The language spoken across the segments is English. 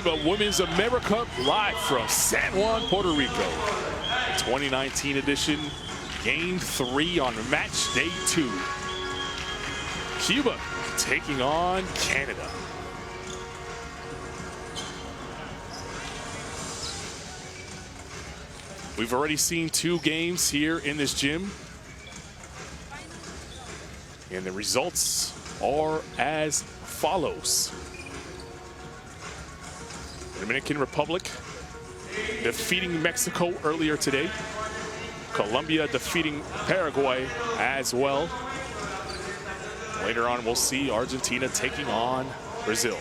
FIBA Women's AmeriCup live from San Juan, Puerto Rico. 2019 edition, Game 3 on match day 2. Cuba taking on Canada. We've already seen 2 games here in this gym. And the results are as follows. Dominican Republic defeating Mexico earlier today. Colombia defeating Paraguay as well. Later on, we'll see Argentina taking on Brazil.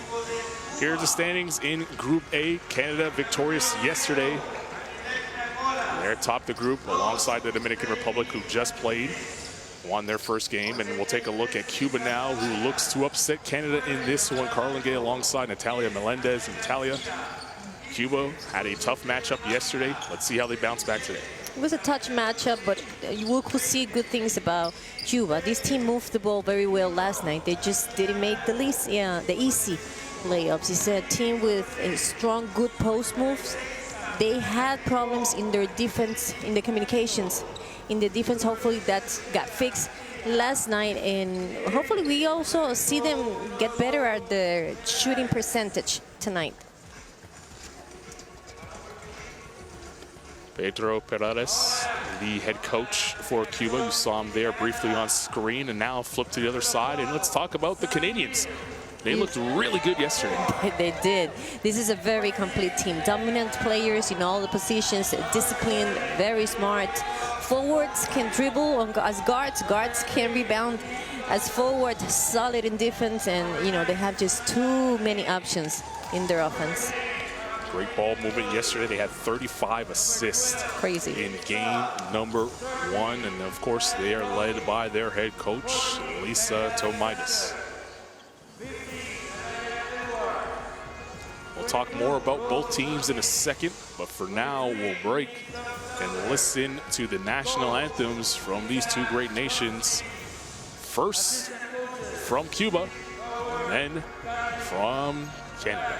Here are the standings in Group A. Canada victorious yesterday. They're atop the group alongside the Dominican Republic, who just played, won their first game. And we'll take a look at Cuba now, who looks to upset Canada in this one. Carlin Gay alongside Natalia Melendez. Natalia, Cuba had a tough matchup yesterday. Let's see how they bounce back today. It was a touch matchup, but you could see good things about Cuba. This team moved the ball very well last night. They just didn't make the easy layups. It's a team with a strong, good post moves. They had problems in their defense, in the communications. In the defense, hopefully that got fixed last night, and hopefully we also see them get better at the shooting percentage tonight. Pedro Perez, the head coach for Cuba. You saw him there briefly on screen, and now flip to the other side. And let's talk about the Canadians. They looked really good yesterday. They did. This is a very complete team. Dominant players in all the positions, disciplined, very smart. Forwards can dribble as guards. Guards can rebound as forwards, solid in defense, and they have just too many options in their offense. Great ball movement yesterday. They had 35 assists. Crazy. In game number 1. And of course, they are led by their head coach, Lisa Tomaitis. We'll talk more about both teams in a second, but for now, we'll break and listen to the national anthems from these 2 great nations. First from Cuba, and then from Canada.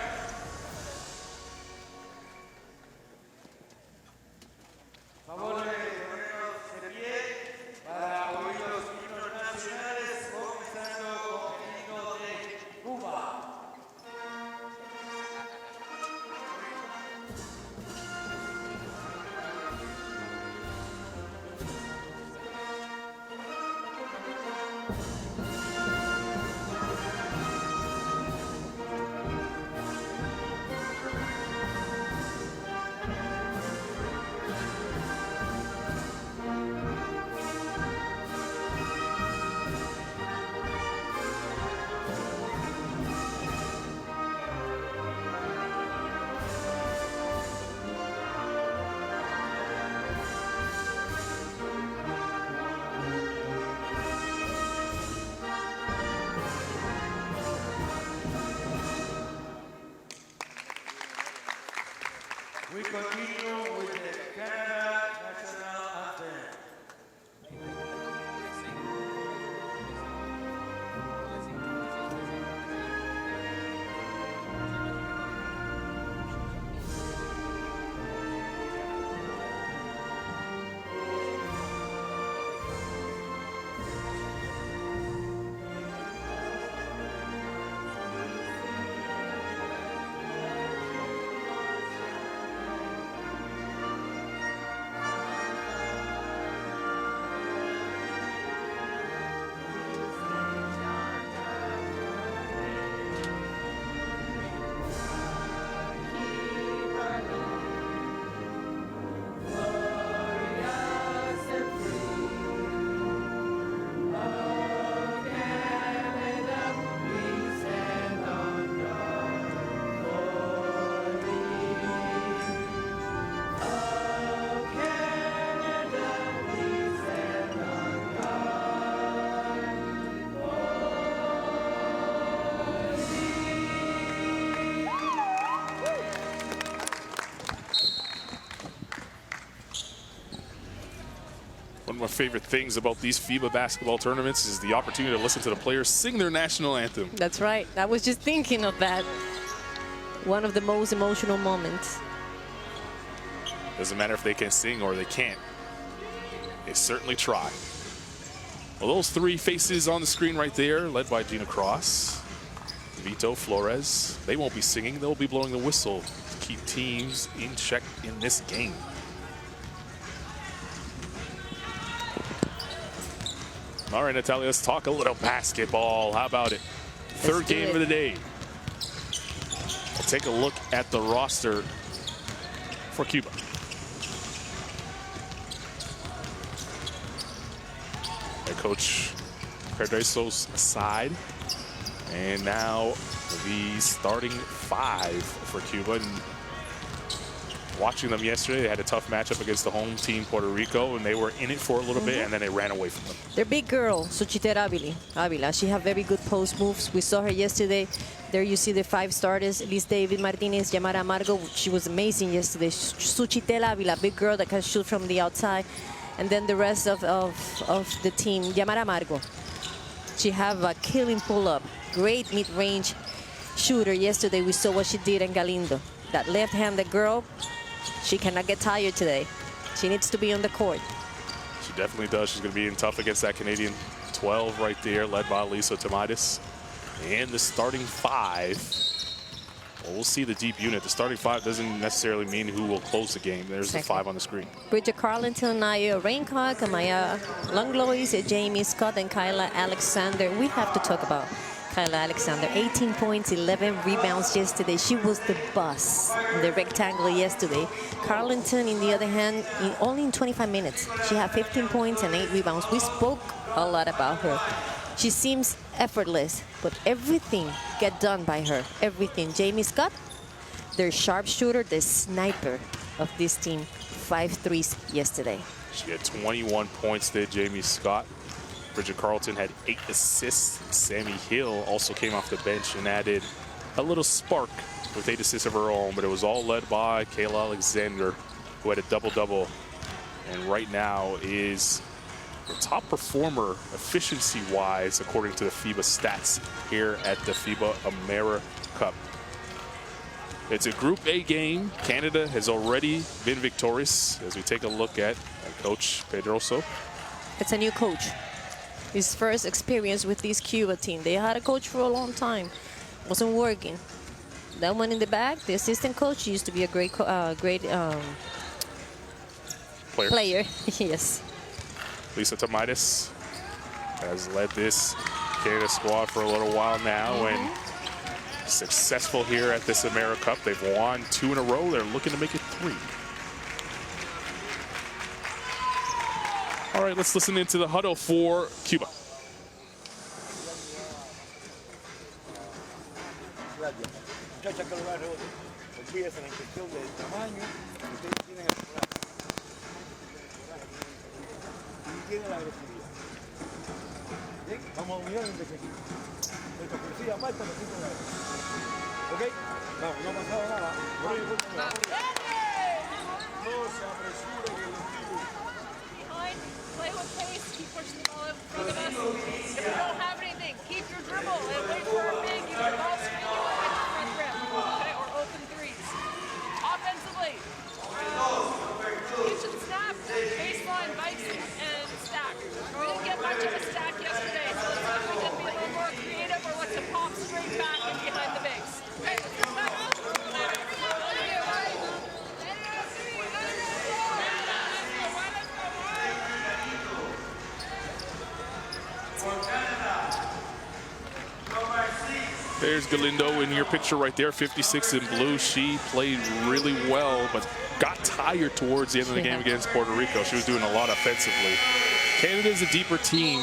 We continue with the Canada national anthem. One of my favorite things about these FIBA basketball tournaments is the opportunity to listen to the players sing their national anthem. That's right. I was just thinking of that. One of the most emotional moments. Doesn't matter if they can sing or they can't. They certainly try. Well, those three faces on the screen right there, led by Gina Cross, Vito Flores, they won't be singing. They'll be blowing the whistle to keep teams in check in this game. All right, Natalia, let's talk a little basketball. How about it? Third game of the day. We'll take a look at the roster for Cuba. Head coach Cardoso's side. And now the starting five for Cuba. And watching them yesterday, they had a tough matchup against the home team, Puerto Rico, and they were in it for a little bit, and then they ran away from them. Their big girl, Suchitera Avila, she have very good post moves. We saw her yesterday. There you see the five starters, Liz David Martinez, Yamara Amargo. She was amazing yesterday. Suchitera Avila, big girl that can shoot from the outside. And then the rest of the team, Yamara Amargo. She have a killing pull-up, great mid-range shooter. Yesterday we saw what she did in Galindo. That left-handed girl, she cannot get tired today. She needs to be on the court. She definitely does. She's going to be in tough against that Canadian 12 right there, led by Lisa Tomaitis. And the starting five. Well, we'll see the deep unit. The starting five doesn't necessarily mean who will close the game. There's the five on the screen. Bridget Carlington, Naya Raincock, Amaya Longlois, Jamie Scott, and Kyla Alexander. We have to talk about Kyla Alexander. 18 points, 11 rebounds yesterday. She was the boss in the rectangle yesterday. Carlington, in the other hand, only in 25 minutes. She had 15 points and 8 rebounds. We spoke a lot about her. She seems effortless, but everything get done by her. Everything. Jamie Scott, their sharpshooter, the sniper of this team. 5 threes yesterday. She had 21 points there, Jamie Scott. Bridget Carlton had 8 assists. Sammy Hill also came off the bench and added a little spark with 8 assists of her own, but it was all led by Kayla Alexander, who had a double-double, and right now is the top performer efficiency-wise according to the FIBA stats here at the FIBA AmeriCup. It's a Group A game. Canada has already been victorious as we take a look at Coach Pedroso. It's a new coach. His first experience with this Cuba team. They had a coach for a long time. Wasn't working. That one in the back, the assistant coach, used to be a great player. Yes. Lisa Tomaitis has led this Canada squad for a little while now and successful here at this AmeriCup. They've won 2 in a row. They're looking to make it 3. All right, let's listen into the huddle for Cuba. Play with pace, keep pushing the ball in front of us. If you don't have anything, keep your dribble and wait for a big either ball screen or at your front rim, okay, or open threes. Offensively, you should snap, baseline, bikes, and stack. We didn't get much of a stack yesterday, so let's see if we can be a little more creative or let's pop straight back and behind the bigs. Okay, let's go back up. There's Galindo in your picture right there, 56 in blue. She played really well, but got tired towards the end of the game against Puerto Rico. She was doing a lot offensively. Canada's a deeper team,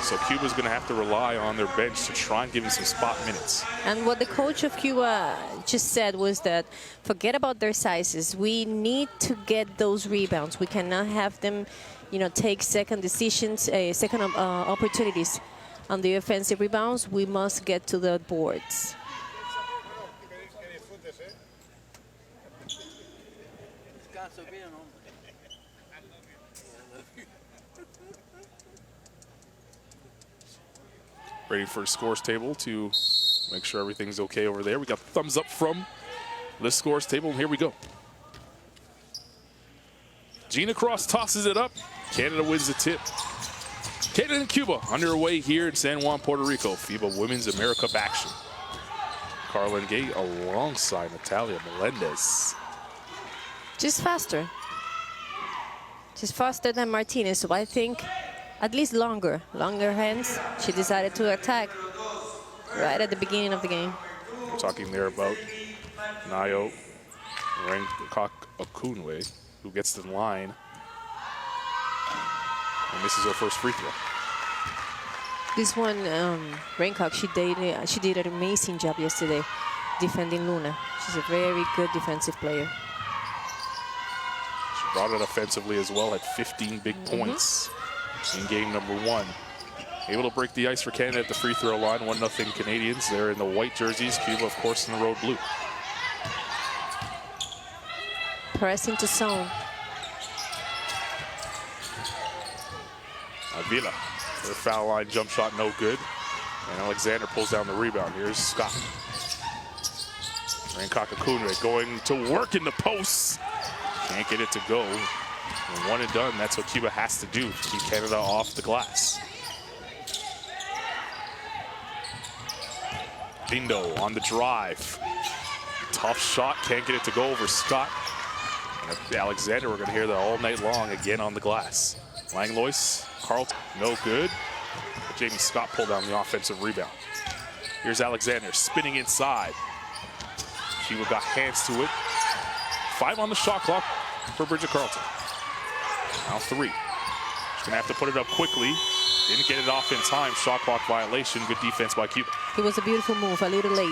so Cuba's going to have to rely on their bench to try and give them some spot minutes. And what the coach of Cuba just said was that forget about their sizes. We need to get those rebounds. We cannot have them, take second decisions, second opportunities. On the offensive rebounds, we must get to the boards. Ready for a scores table to make sure everything's okay over there. We got thumbs up from the scores table. Here we go. Gina Cross tosses it up. Canada wins the tip. Canada and Cuba underway here in San Juan, Puerto Rico. FIBA Women's AmeriCup action. Carlin Gay alongside Natalia Melendez. Just faster. Just faster than Martinez, so I think at least longer hands. She decided to attack right at the beginning of the game. We're talking there about Nayo Rangkok Akunwe, who gets to the line and misses her first free throw. This one, Rangkok, she did an amazing job yesterday defending Luna. She's a very good defensive player. She brought it offensively as well, had 15 big points in game number 1. Able to break the ice for Canada at the free throw line. 1-0 Canadians. They're in the white jerseys. Cuba, of course, in the road blue. Press into zone. Avila, her foul line jump shot no good. And Alexander pulls down the rebound. Here's Scott. Rangkok Akunwe going to work in the posts. Can't get it to go. And one and done, that's what Cuba has to do to keep Canada off the glass. Dindo on the drive. Tough shot, can't get it to go over Scott. And Alexander, we're gonna hear that all night long again on the glass. Langlois, Carlton, no good. But Jamie Scott pulled down the offensive rebound. Here's Alexander spinning inside. Cuba got hands to it. 5 on the shot clock for Bridget Carlton. Now 3. She's gonna have to put it up quickly. Didn't get it off in time. Shot clock violation. Good defense by Cuba. It was a beautiful move, a little late.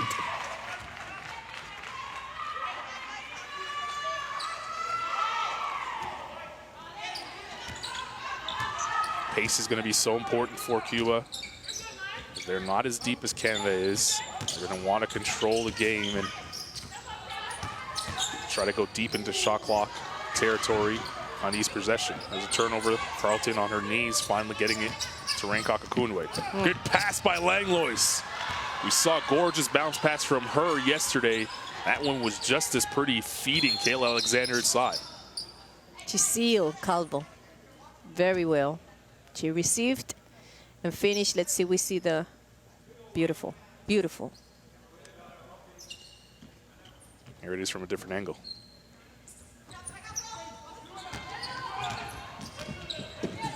Pace is going to be so important for Cuba. They're not as deep as Canada is. They're going to want to control the game and try to go deep into shot clock territory on each possession. There's a turnover. Carlton on her knees, finally getting it to Rangkok Akunwe. Good pass by Langlois. We saw a gorgeous bounce pass from her yesterday. That one was just as pretty, feeding Kayla Alexander inside. She sealed Calvo very well. She received and finished. Let's see, we see the beautiful, beautiful. Here it is from a different angle.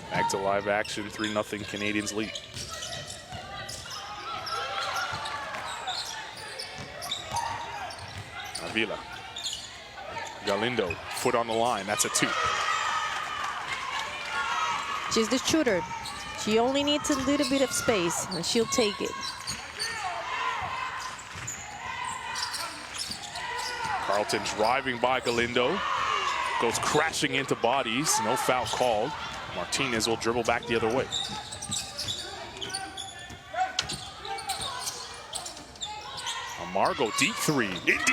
Back to live action, 3-0 Canadians lead. Avila. Galindo, foot on the line, that's a 2. She's the shooter. She only needs a little bit of space, and she'll take it. Carlton driving by Galindo. Goes crashing into bodies. No foul called. Martinez will dribble back the other way. Amargo, deep 3. Indeed!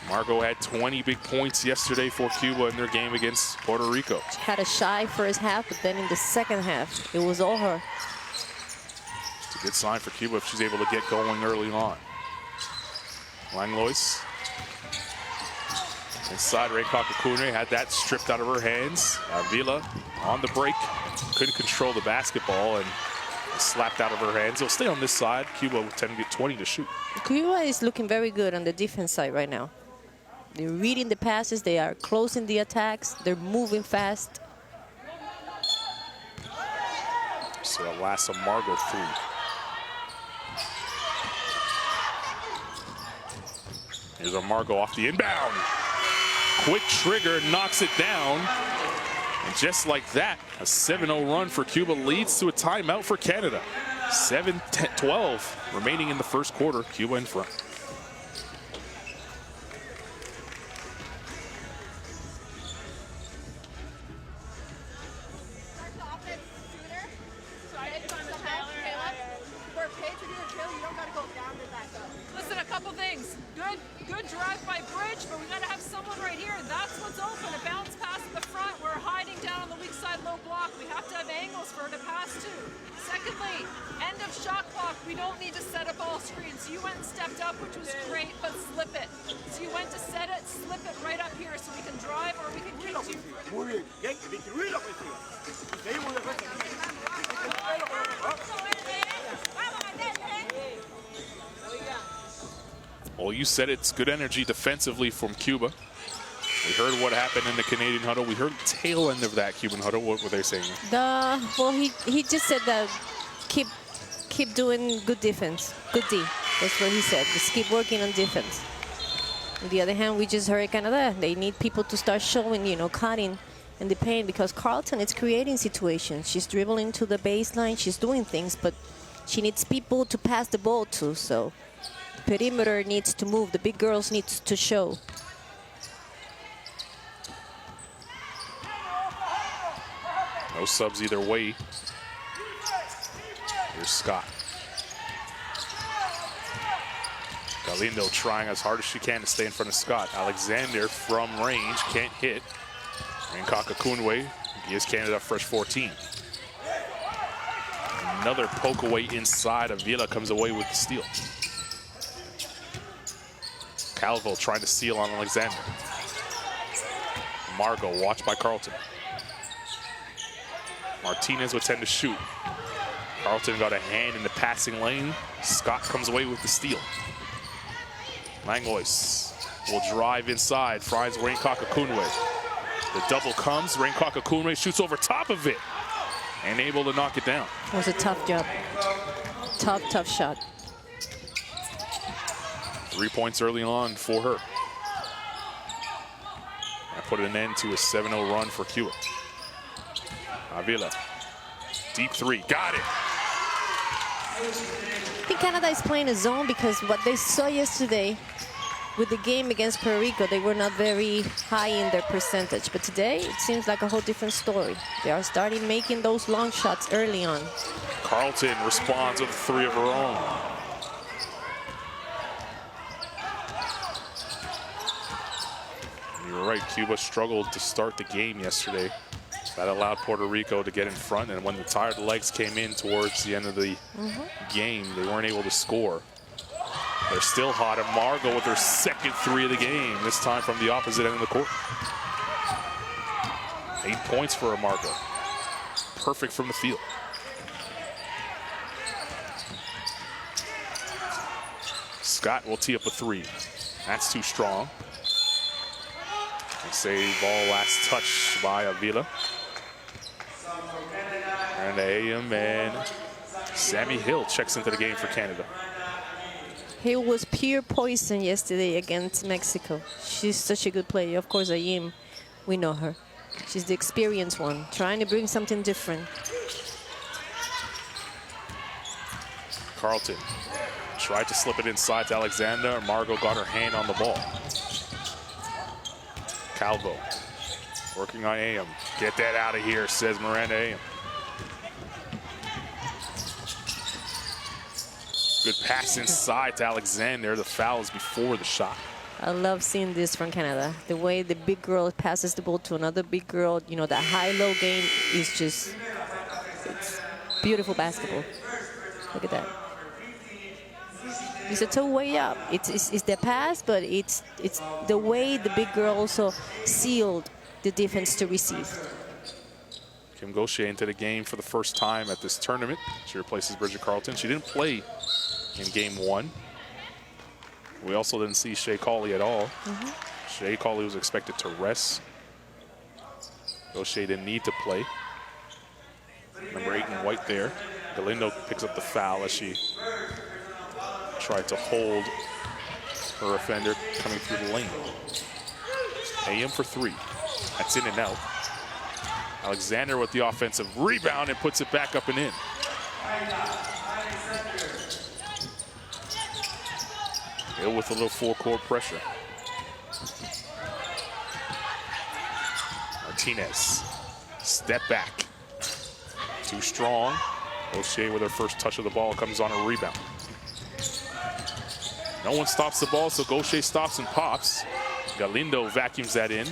Margot had 20 big points yesterday for Cuba in their game against Puerto Rico. She had a shy first half, but then in the second half, it was all her. It's a good sign for Cuba if she's able to get going early on. Langlois. Inside, Rangkok Akunwe had that stripped out of her hands. Avila on the break. Couldn't control the basketball and slapped out of her hands. It'll stay on this side. Cuba will tend to get 20 to shoot. Cuba is looking very good on the defense side right now. They're reading the passes. They are closing the attacks. They're moving fast. So that last Amargo 3. Here's Amargo off the inbound. Quick trigger, knocks it down. And just like that, a 7-0 run for Cuba leads to a timeout for Canada. 7-12 remaining in the first quarter. Cuba in front. Listen, a couple things. Good drive by Bridge, but we got to have someone right here. That's what's open. A bounce pass at the front. We're hiding down on the the weak side low block. We have to have angles for her to pass to. Secondly, end of shot clock. We don't need to set a ball screen. So you went and stepped up, which was great, but slip it. So you went to set it, slip it right up here so we can drive or we can kick to you. Muy bien, bien, distribuir la ofensiva. Seguimos defensa. Well, you said it's good energy defensively from Cuba. We heard what happened in the Canadian huddle. We heard the tail end of that Cuban huddle. What were they saying? Well, he just said that keep doing good defense, good D. That's what he said. Just keep working on defense. On the other hand, we just heard Canada. They need people to start showing, cutting in the paint because Carlton is creating situations. She's dribbling to the baseline. She's doing things, but she needs people to pass the ball to. So the perimeter needs to move. The big girls need to show. No subs either way. Here's Scott. Galindo trying as hard as she can to stay in front of Scott. Alexander from range, can't hit. And Kakakunwe gives Canada a fresh 14. Another poke away inside. Avila comes away with the steal. Calvo trying to steal on Alexander. Margot watched by Carlton. Martinez would tend to shoot. Carlton got a hand in the passing lane. Scott comes away with the steal. Langlois will drive inside, finds Rain Kakakunwe. The double comes, Rain Kakakunwe shoots over top of it and able to knock it down. It was a tough job. Tough shot. 3 points early on for her. That put an end to a 7-0 run for Cuba. Avila, deep three, got it. I think Canada is playing a zone because what they saw yesterday with the game against Puerto Rico, they were not very high in their percentage. But today, it seems like a whole different story. They are starting making those long shots early on. Carlton responds with 3 of her own. You're right, Cuba struggled to start the game yesterday. That allowed Puerto Rico to get in front, and when the tired legs came in towards the end of the game, they weren't able to score. They're still hot, and Margot with her second 3 of the game, this time from the opposite end of the court. 8 points for Margot. Perfect from the field. Scott will tee up a 3. That's too strong. Save ball, last touch by Avila. And AM and Sammy Hill checks into the game for Canada. He was pure poison yesterday against Mexico. She's such a good player. Of course, Ayim, we know her. She's the experienced one, trying to bring something different. Carlton tried to slip it inside to Alexander. Margot got her hand on the ball. Calvo working on AM. Get that out of here, says Miranda AM. Good pass inside to Alexander. The foul is before the shot. I love seeing this from Canada. The way the big girl passes the ball to another big girl, that high-low game is just, it's beautiful basketball. Look at that. It's a two-way up. It's the pass, but it's the way the big girl also sealed the defense to receive. Kim Gauthier into the game for the first time at this tournament. She replaces Bridget Carlton. She didn't play in game 1. We also didn't see Shea Cauley at all. Shea Cauley was expected to rest. Gauthier didn't need to play. Number 8 in white there. Galindo picks up the foul as she tried to hold her offender coming through the lane. AM for 3. That's in and out. Alexander with the offensive rebound and puts it back up and in. Hill with a little full-court pressure. Martinez, step back. Too strong. Gauthier with her first touch of the ball comes on a rebound. No one stops the ball, so Gauthier stops and pops. Galindo vacuums that in.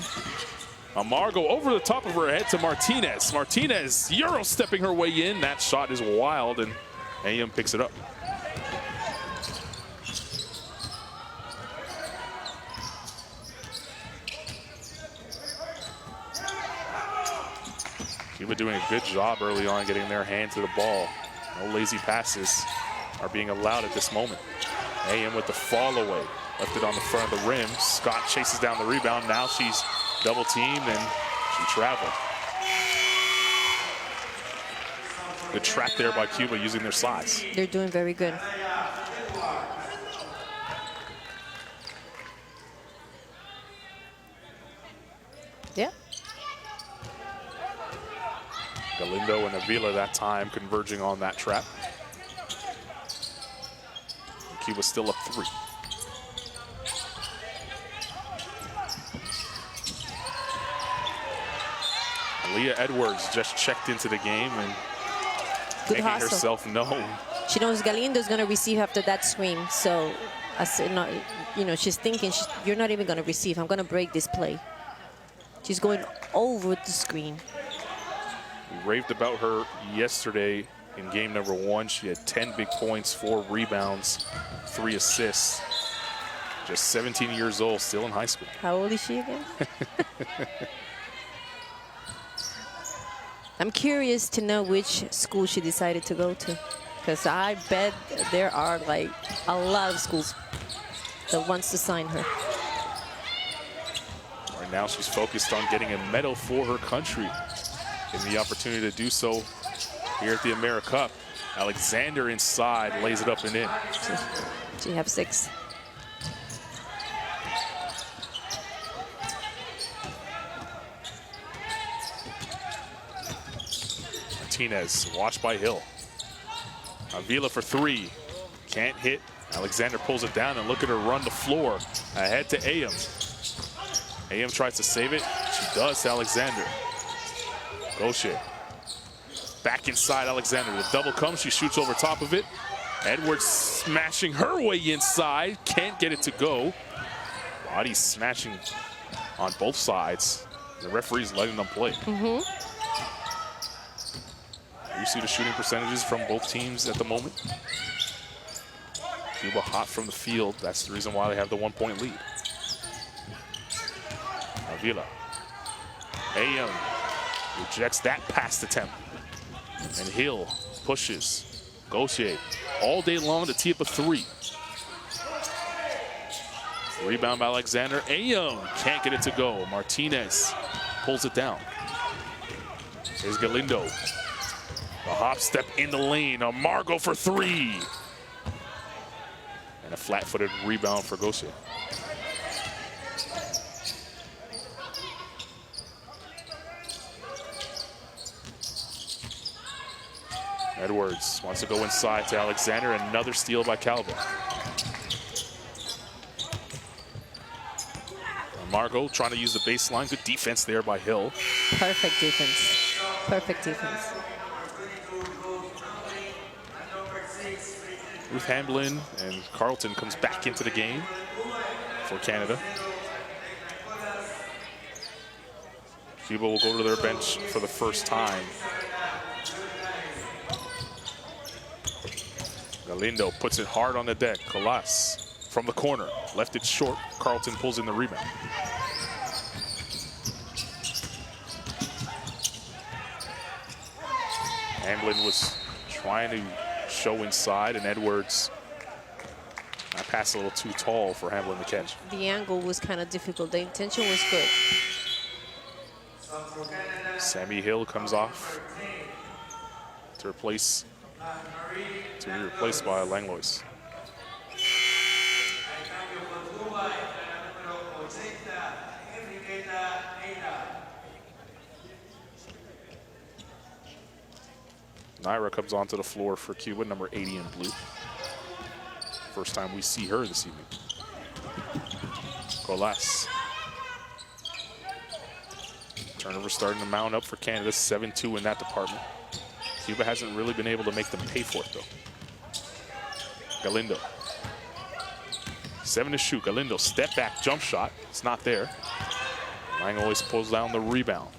Amargo over the top of her head to Martinez. Martinez Euro stepping her way in. That shot is wild, and AM picks it up. Cuba doing a good job early on getting their hand to the ball. No lazy passes are being allowed at this moment. AM with the fall away. Left it on the front of the rim. Scott chases down the rebound. Now she's double teamed and she traveled. Good trap there by Cuba using their size. They're doing very good. Yeah. Galindo and Avila that time converging on that trap. Cuba still up 3. Leah Edwards just checked into the game and Good making hustle. herself known. She knows Galindo's going to receive after that screen. So, she's thinking, you're not even going to receive. I'm going to break this play. She's going over the screen. We raved about her yesterday in game number 1. She had 10 big points, 4 rebounds, 3 assists. Just 17 years old, still in high school. How old is she again? I'm curious to know which school she decided to go to, because I bet there are like a lot of schools that wants to sign her. Right now she's focused on getting a medal for her country, and the opportunity to do so here at the AmeriCup. Alexander inside, lays it up and in. She have 6. Martinez, watched by Hill. Avila for 3. Can't hit. Alexander pulls it down, and look at her run the floor. Ahead to AM. AM tries to save it. She does to Alexander. Gaucher. Back inside Alexander. The double comes. She shoots over top of it. Edwards smashing her way inside. Can't get it to go. Body smashing on both sides. The referee's letting them play. You see the shooting percentages from both teams at the moment. Cuba hot from the field. That's the reason why they have the 1-point lead. Avila. AM rejects that pass attempt. And Hill pushes. Gaucher all day long to tee up a 3. Rebound by Alexander. AM can't get it to go. Martinez pulls it down. Here's Galindo. The hop step in the lane. Amargo for 3. And a flat-footed rebound for Gaucher. Edwards wants to go inside to Alexander. Another steal by Calvin. Amargo trying to use the baseline. Good defense there by Hill. Perfect defense. Perfect defense. Ruth Hamblin and Carlton comes back into the game for Canada. Cuba will go to their bench for the first time. Galindo puts it hard on the deck. Colas from the corner. Left it short. Carlton pulls in the rebound. Hamblin was trying to show inside, and Edwards, that pass a little too tall for Hamblin to catch. The angle was kind of difficult. The intention was good. Sammy Hill comes off to be replaced by Langlois. Naira comes onto the floor for Cuba, number 80 in blue. First time we see her this evening. Colas. Turnover starting to mount up for Canada, 7-2 in that department. Cuba hasn't really been able to make them pay for it, though. Galindo. 7 to shoot. Galindo, step back, jump shot. It's not there. Langlois pulls down the rebound.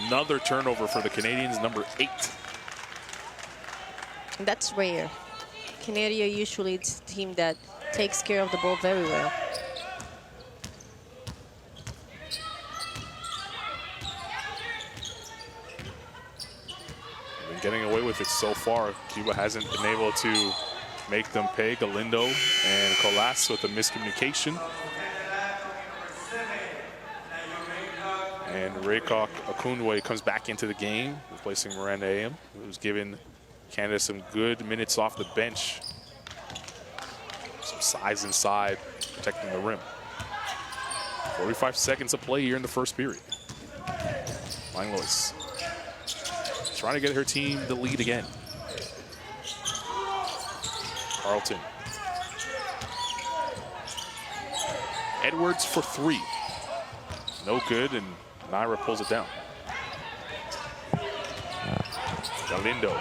Another turnover for the Canadians, number 8. That's rare. Canada usually it's a team that takes care of the ball very well. Been getting away with it so far. Cuba hasn't been able to make them pay. Galindo and Colas with a miscommunication. And Raycock Okunwe comes back into the game, replacing Miranda Am, who's given Canada some good minutes off the bench. Some size inside, protecting the rim. 45 seconds of play here in the first period. Langlois trying to get her team the lead again. Carlton. Edwards for 3. No good, and Naira pulls it down. Galindo.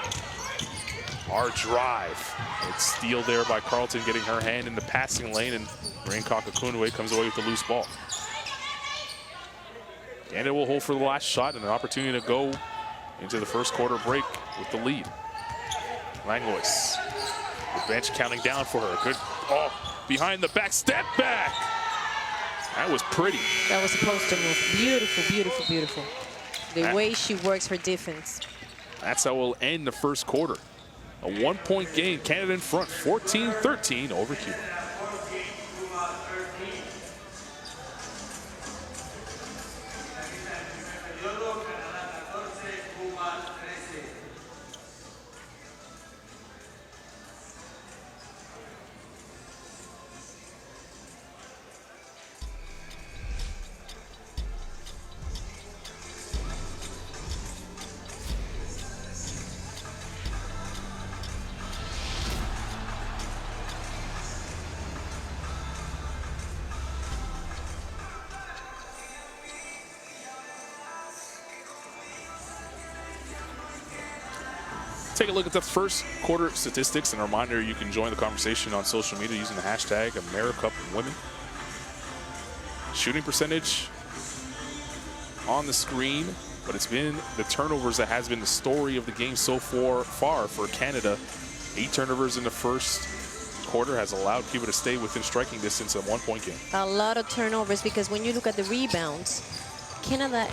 Our drive. It's steal there by Carlton, getting her hand in the passing lane, and Raycock Okunwe comes away with the loose ball. Canada will hold for the last shot and an opportunity to go into the first quarter break with the lead. Langlois. The bench counting down for her. Good. Oh, behind the back, step back. That was pretty. That was a poster move. Beautiful, beautiful, beautiful. The way she works her defense. That's how we'll end the first quarter. A 1-point game, Canada in front, 14-13 over Cuba. Take a look at the first quarter statistics, and a reminder you can join the conversation on social media using the hashtag AmeriCupWomen. Shooting percentage on the screen, but it's been the turnovers that has been the story of the game so far for Canada. 8 turnovers in the first quarter has allowed Cuba to stay within striking distance of 1-point game. A lot of turnovers, because when you look at the rebounds, Canada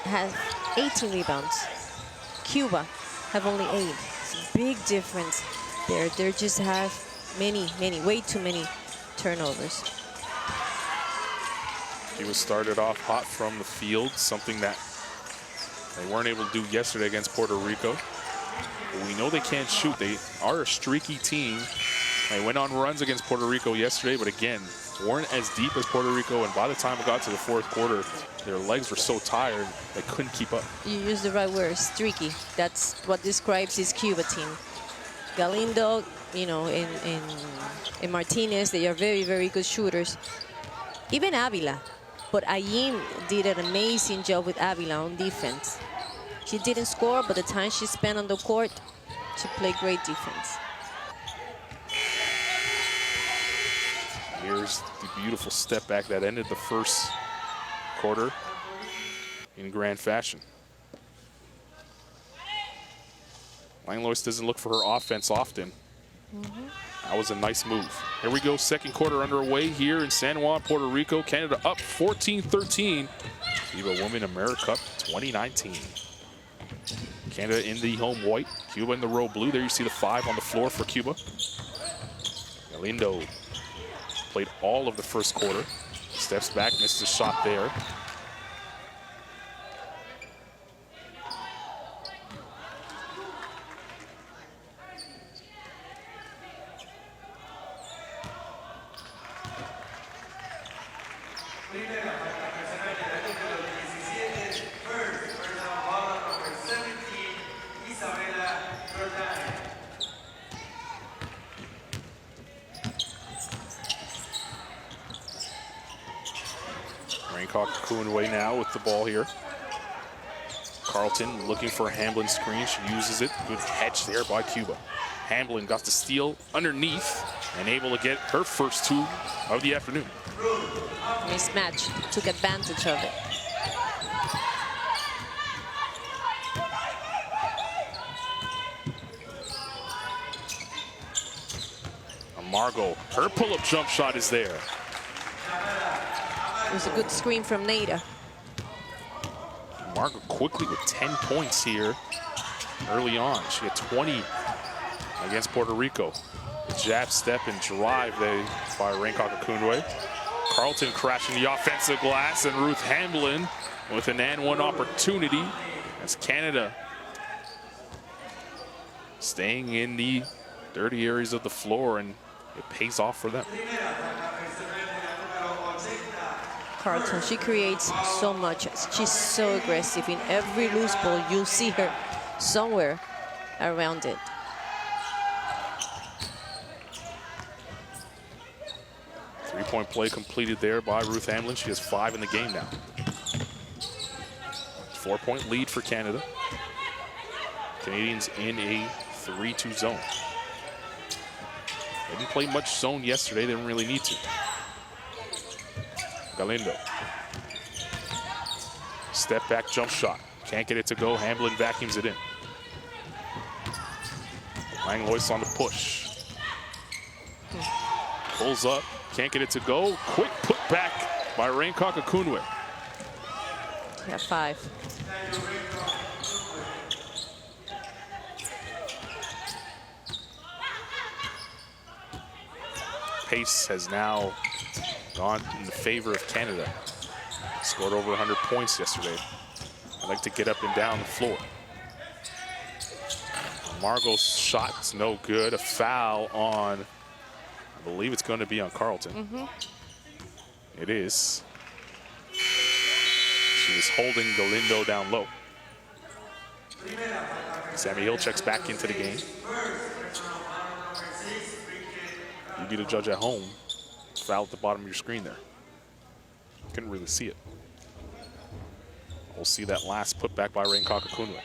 has 18 rebounds. Cuba have only 8. It's a big difference there. They just have way too many turnovers. Cuba started off hot from the field, something that they weren't able to do yesterday against Puerto Rico. But we know they can't shoot. They are a streaky team. They went on runs against Puerto Rico yesterday, but again, weren't as deep as Puerto Rico, and by the time it got to the fourth quarter, their legs were so tired they couldn't keep up. You used the right word, streaky. That's what describes this Cuba team. Galindo, you know, and Martinez, they are very, very good shooters. Even Avila. But Ayin did an amazing job with Avila on defense. She didn't score, but the time she spent on the court, she played great defense. Here's the beautiful step back that ended the first quarter in grand fashion. Langlois doesn't look for her offense often. That was a nice move. Here we go, second quarter underway here in San Juan, Puerto Rico. Canada up 14-13. FIBA Women AmeriCup 2019. Canada in the home white, Cuba in the row blue. There you see the 5 on the floor for Cuba. Galindo played all of the first quarter. Steps back, misses a shot there. Okunwe now with the ball here. Carlton looking for a Hamblin screen. She uses it. Good catch there by Cuba. Hamblin got the steal underneath. and able to get her first 2 of the afternoon. Mismatch, took advantage of it. Margot, her pull-up jump shot is there. It was a good screen from Nada. Margot quickly with 10 points here early on. She had 20 against Puerto Rico. The jab, step, and drive they by Rankaka-Kundwe. Carlton crashing the offensive glass, and Ruth Hamblin with an and one opportunity. As Canada staying in the dirty areas of the floor, and it pays off for them. Carlton, she creates so much. She's so aggressive. In every loose ball, you'll see her somewhere around it. Three-point play completed there by Ruth Hamblin. She has 5 in the game now. 4-point lead for Canada. Canadians in a 3-2 zone. They didn't play much zone yesterday. They didn't really need to. Galindo. Step back jump shot. Can't get it to go. Hamblin vacuums it in. Langlois on the push. Pulls up. Can't get it to go. Quick put back by Rankaka-Kundwe. Yeah, 5. Pace has now gone in the favor of Canada. Scored over 100 points yesterday. I like to get up and down the floor. Margot's shot's no good. A foul on, I believe it's going to be on Carlton. It is. She was holding Galindo down low. Sammy Hill checks back into the game. You be the judge at home. Foul at the bottom of your screen there. Couldn't really see it. We'll see that last putback by Rankaka-Kundwe.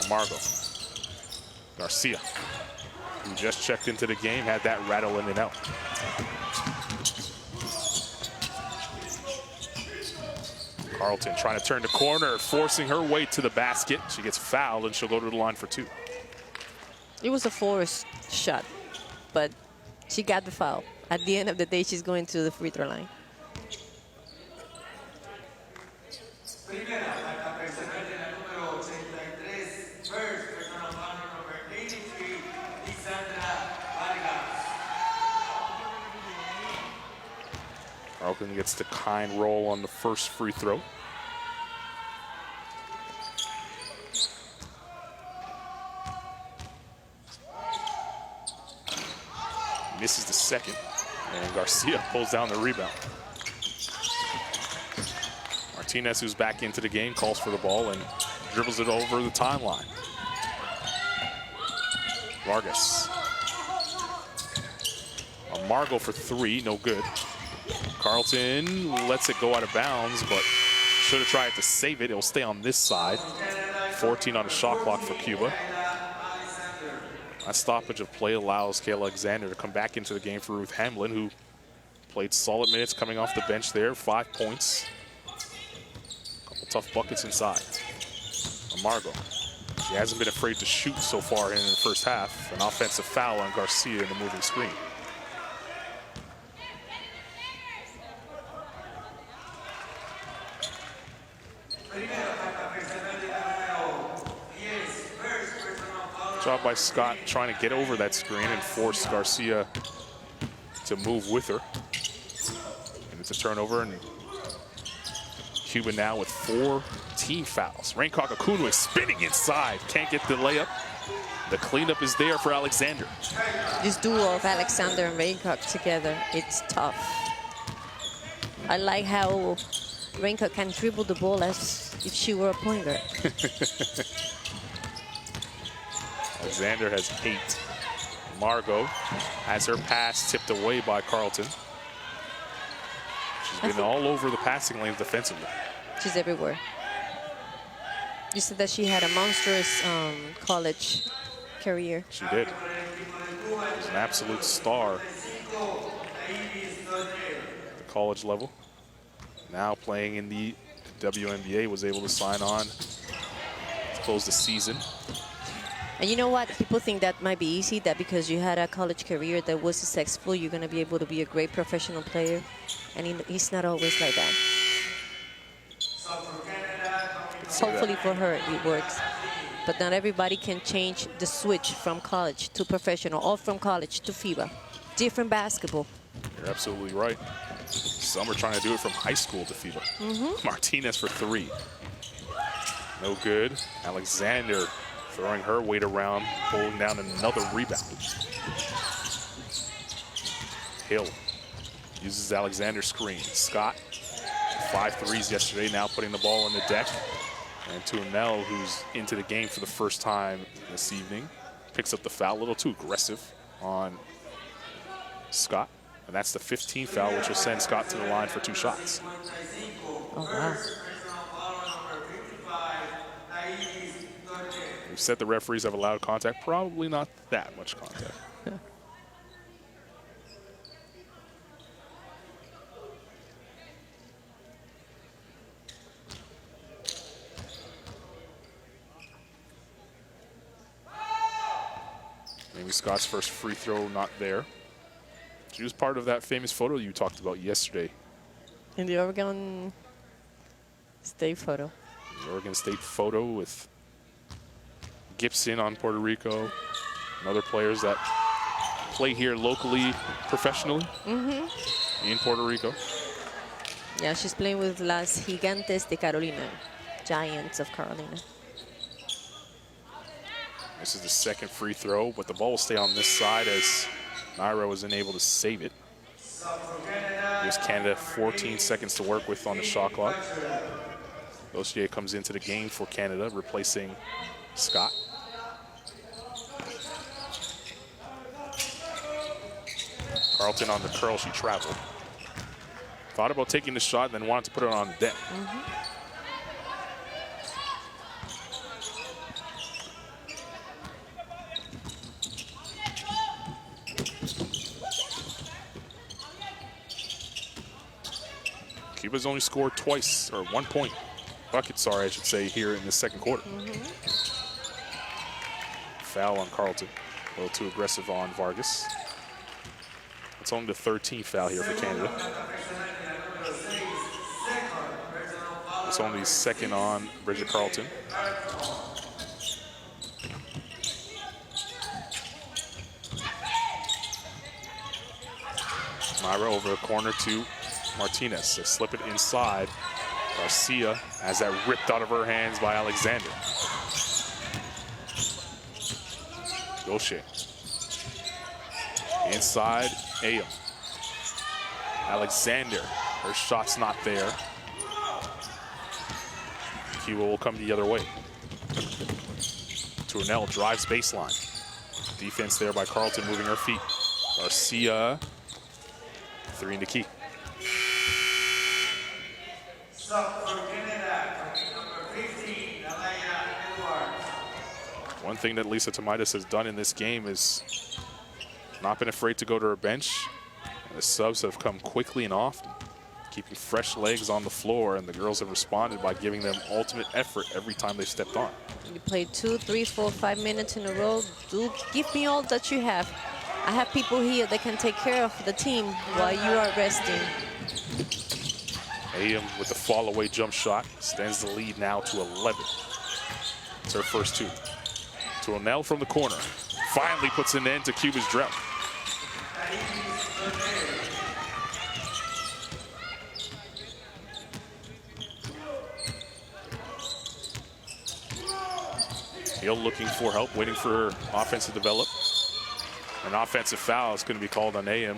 Margot. Garcia, who just checked into the game, had that rattle in and out. Carlton trying to turn the corner, forcing her way to the basket. She gets fouled, and she'll go to the line for 2. It was a forced shot, but she got the foul. At the end of the day, she's going to the free throw line. Carlton gets the kind roll on the first free throw. Misses the second, and Garcia pulls down the rebound. Martinez, who's back into the game, calls for the ball and dribbles it over the timeline. Vargas. Margot for 3, no good. Carlton lets it go out of bounds, but should have tried to save it. It'll stay on this side. 14 on the shot clock for Cuba. That stoppage of play allows Kayla Alexander to come back into the game for Ruth Hamblin, who played solid minutes coming off the bench there. 5 points. Couple tough buckets inside. Margot. She hasn't been afraid to shoot so far in the first half. An offensive foul on Garcia in the moving screen. Job by Scott trying to get over that screen and force Garcia to move with her. And it's a turnover, and Cuba now with 4 team fouls. Rankaka-Kundwe spinning inside, can't get the layup. The cleanup is there for Alexander. This duo of Alexander and Rankak together, it's tough. I like how Rankak can dribble the ball as if she were a point guard. Alexander has 8. Margot has her pass tipped away by Carlton. She's been all over the passing lanes defensively. She's everywhere. You said that she had a monstrous college career. She did. She's an absolute star at the college level. Now playing in the WNBA, was able to sign on to close the season. And you know what? People think that might be easy, that because you had a college career that was successful, you're going to be able to be a great professional player. And it's not always like that. Hopefully for her, it works. But not everybody can change the switch from college to professional or from college to FIBA. Different basketball. You're absolutely right. Some are trying to do it from high school to FIBA. Martinez for 3. No good. Alexander throwing her weight around, pulling down another rebound. Hill uses Alexander's screen. Scott, 5 threes yesterday, now putting the ball on the deck. And Tuanel, who's into the game for the first time this evening, picks up the foul, a little too aggressive on Scott. And that's the 15th foul, which will send Scott to the line for 2 shots. Oh, wow. We've said the referees have allowed contact. Probably not that much contact. Maybe Scott's first free throw not there. She was part of that famous photo you talked about yesterday. In the Oregon State photo. The Oregon State photo with Gibson on Puerto Rico, and other players that play here locally, professionally in Puerto Rico. Yeah, she's playing with Las Gigantes de Carolina, Giants of Carolina. This is the second free throw, but the ball will stay on this side as Naira was unable to save it. Gives Canada 14 seconds to work with on the shot clock. Dossier comes into the game for Canada, replacing Scott. Carlton on the curl, she traveled. Thought about taking the shot, then wanted to put it on the deck. Cuba's only scored twice, or 1 point. Bucket, sorry, I should say, here in the second quarter. Foul on Carlton. A little too aggressive on Vargas. It's only the 13th foul here for Canada. It's only second on Bridget Carlton. Naira over the corner to Martinez. They slip it inside. Garcia has that ripped out of her hands by Alexander. Gaucher. Inside, Ayam. Alexander, her shot's not there. Cuba will come the other way. Tuanel drives baseline. Defense there by Carlton, moving her feet. Garcia, 3 in the key. One thing that Lisa Tomaitis has done in this game is not been afraid to go to her bench. And the subs have come quickly and often, keeping fresh legs on the floor, and the girls have responded by giving them ultimate effort every time they've stepped on. You played 2, 3, 4, 5 minutes in a row. Do give me all that you have. I have people here that can take care of the team while you are resting. Ayam with the fall away jump shot extends the lead now to 11. It's her first 2. Tuanel from the corner finally puts an end to Cuba's drought. Hill looking for help, waiting for offense to develop. An offensive foul is going to be called on Ayam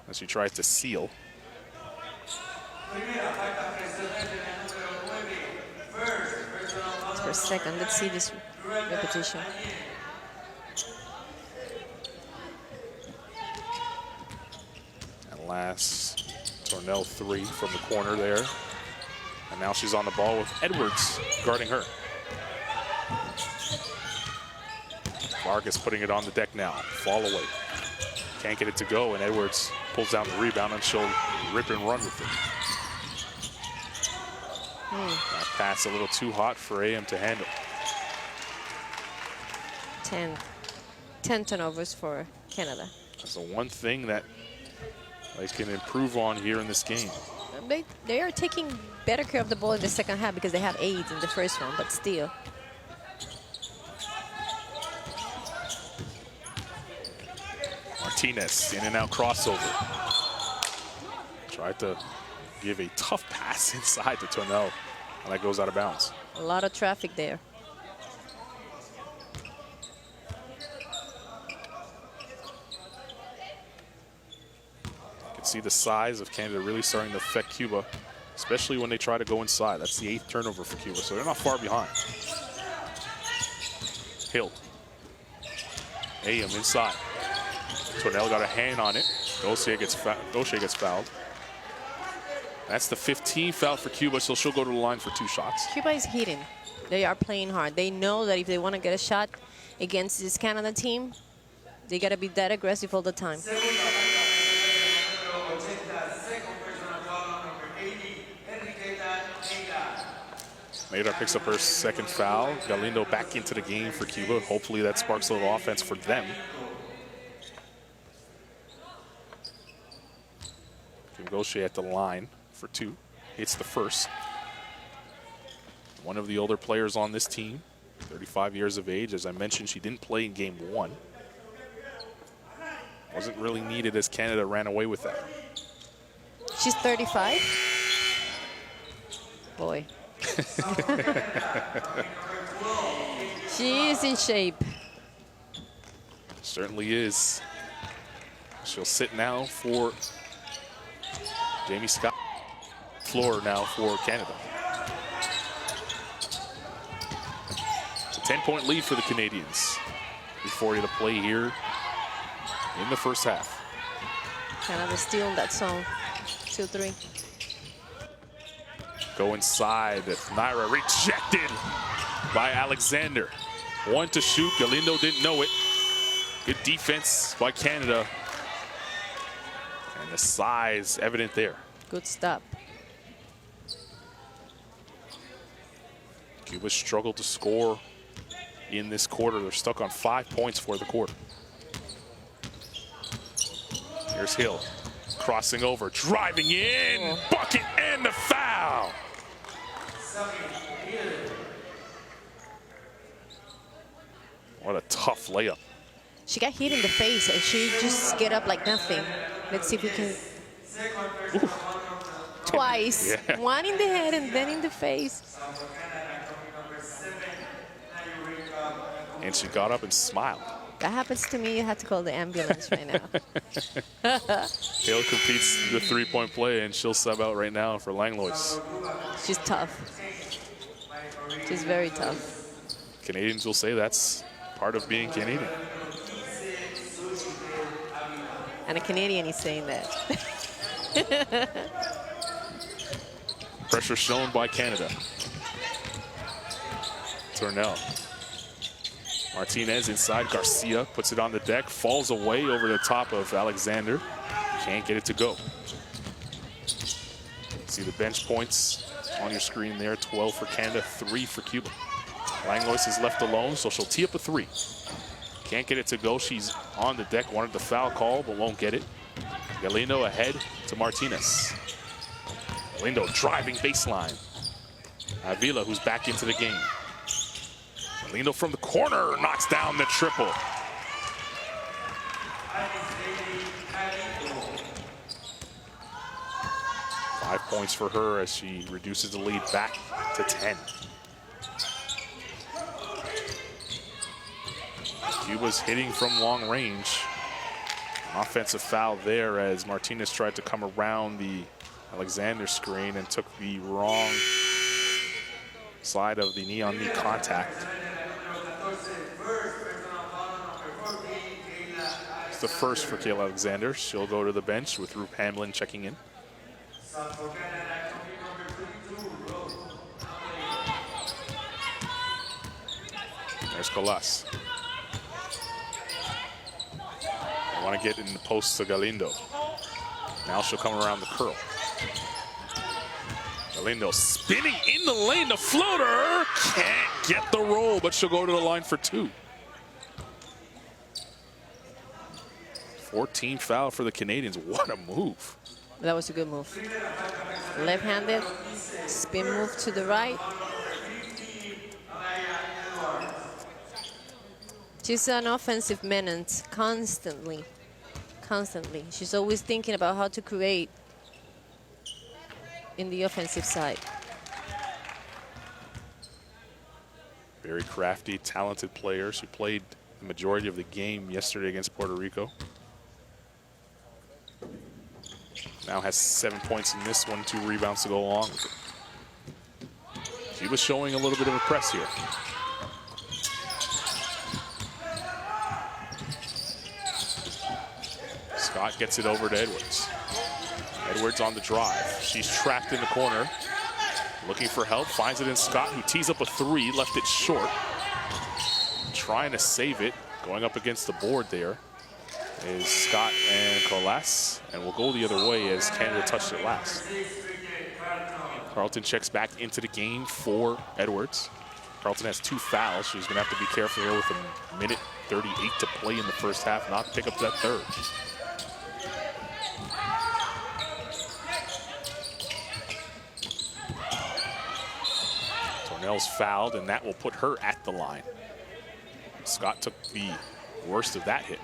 as she tries to seal. For a second, let's see this repetition. And last, Tornell 3 from the corner there. And now she's on the ball with Edwards guarding her. Vargas putting it on the deck now. Fall away. Can't get it to go, and Edwards pulls down the rebound, and she'll rip and run with it. That pass a little too hot for AM to handle. 10 turnovers for Canada. That's the one thing that they can improve on here in this game. They are taking better care of the ball in the second half because they had 8 in the first one, but still. Martinez, in and out crossover. Tried to give a tough pass inside to Tornell, and that goes out of bounds. A lot of traffic there. You can see the size of Canada really starting to affect Cuba, especially when they try to go inside. That's the 8th turnover for Cuba, so they're not far behind. Hill. AM inside. Tornell got a hand on it. Gaucher gets fouled. That's the 15th foul for Cuba, so she'll go to the line for 2 shots. Cuba is hitting. They are playing hard. They know that if they want to get a shot against this Canada team, they got to be that aggressive all the time. Maida picks up her 2nd foul. Galindo back into the game for Cuba. Hopefully that sparks a little offense for them. Gaucher at the line for 2. Hits the first. One of the older players on this team, 35 years of age. As I mentioned, she didn't play in game 1. Wasn't really needed as Canada ran away with that. She's 35? Boy. She is in shape. Certainly is. She'll sit now for Jamie Scott. Floor now for Canada. It's a 10-point lead for the Canadians. 3:40 to play here in the first half. Canada still in that zone. 2-3. Go inside. Naira rejected by Alexander. 1 to shoot. Galindo didn't know it. Good defense by Canada. And the size evident there. Good stop. Cuba struggled to score in this quarter. They're stuck on 5 points for the quarter. Here's Hill. Crossing over, driving in, bucket, and the foul. What a tough layup. She got hit in the face and she just get up like nothing. Let's see if we can. Ooh. Twice. Yeah. One in the head and then in the face. And she got up and smiled. That happens to me, you have to call the ambulance right now. Hill competes the 3-point play, and she'll sub out right now for Langlois. She's tough. She's very tough. Canadians will say that's part of being Canadian. And a Canadian is saying that. Pressure shown by Canada. Tornell. Martinez inside. Garcia puts it on the deck, falls away over the top of Alexander. Can't get it to go. See the bench points on your screen there. 12 for Canada, 3 for Cuba. Langlois is left alone, so she'll tee up a 3. Can't get it to go. She's on the deck, wanted the foul call, but won't get it. Galindo ahead to Martinez. Galindo driving baseline. Avila, who's back into the game. Galindo from the corner knocks down the triple. Five points for her as she reduces the lead back to 10. Cuba's hitting from long range. An offensive foul there as Martinez tried to come around the Alexander screen and took the wrong side of the knee-on-knee contact. It's the first for Kayla Alexander. She'll go to the bench with Ruth Hamlin checking in. There's Colas. I want to get in the post to Galindo. Now she'll come around the curl. Galindo spinning in the lane, the floater. Can't get the roll, but she'll go to the line for 2. 14 foul for the Canadians. What a move. That was a good move. Left-handed, spin move to the right. She's an offensive menace constantly. She's always thinking about how to create in the offensive side. Very crafty, talented player. She played the majority of the game yesterday against Puerto Rico. Now has 7 points in this one, 2 rebounds to go along with it. She was showing a little bit of a press here. Scott gets it over to Edwards. Edwards on the drive. She's trapped in the corner. Looking for help, finds it in Scott, who tees up a 3, left it short. Trying to save it, going up against the board there is Scott and Colas, and we'll go the other way as Canada touched it last. Carlton checks back into the game for Edwards. Carlton has 2 fouls. She's gonna have to be careful here with a minute 38 to play in the first half, not to pick up that 3rd. Tornell's fouled, and that will put her at the line. Scott took the worst of that hit.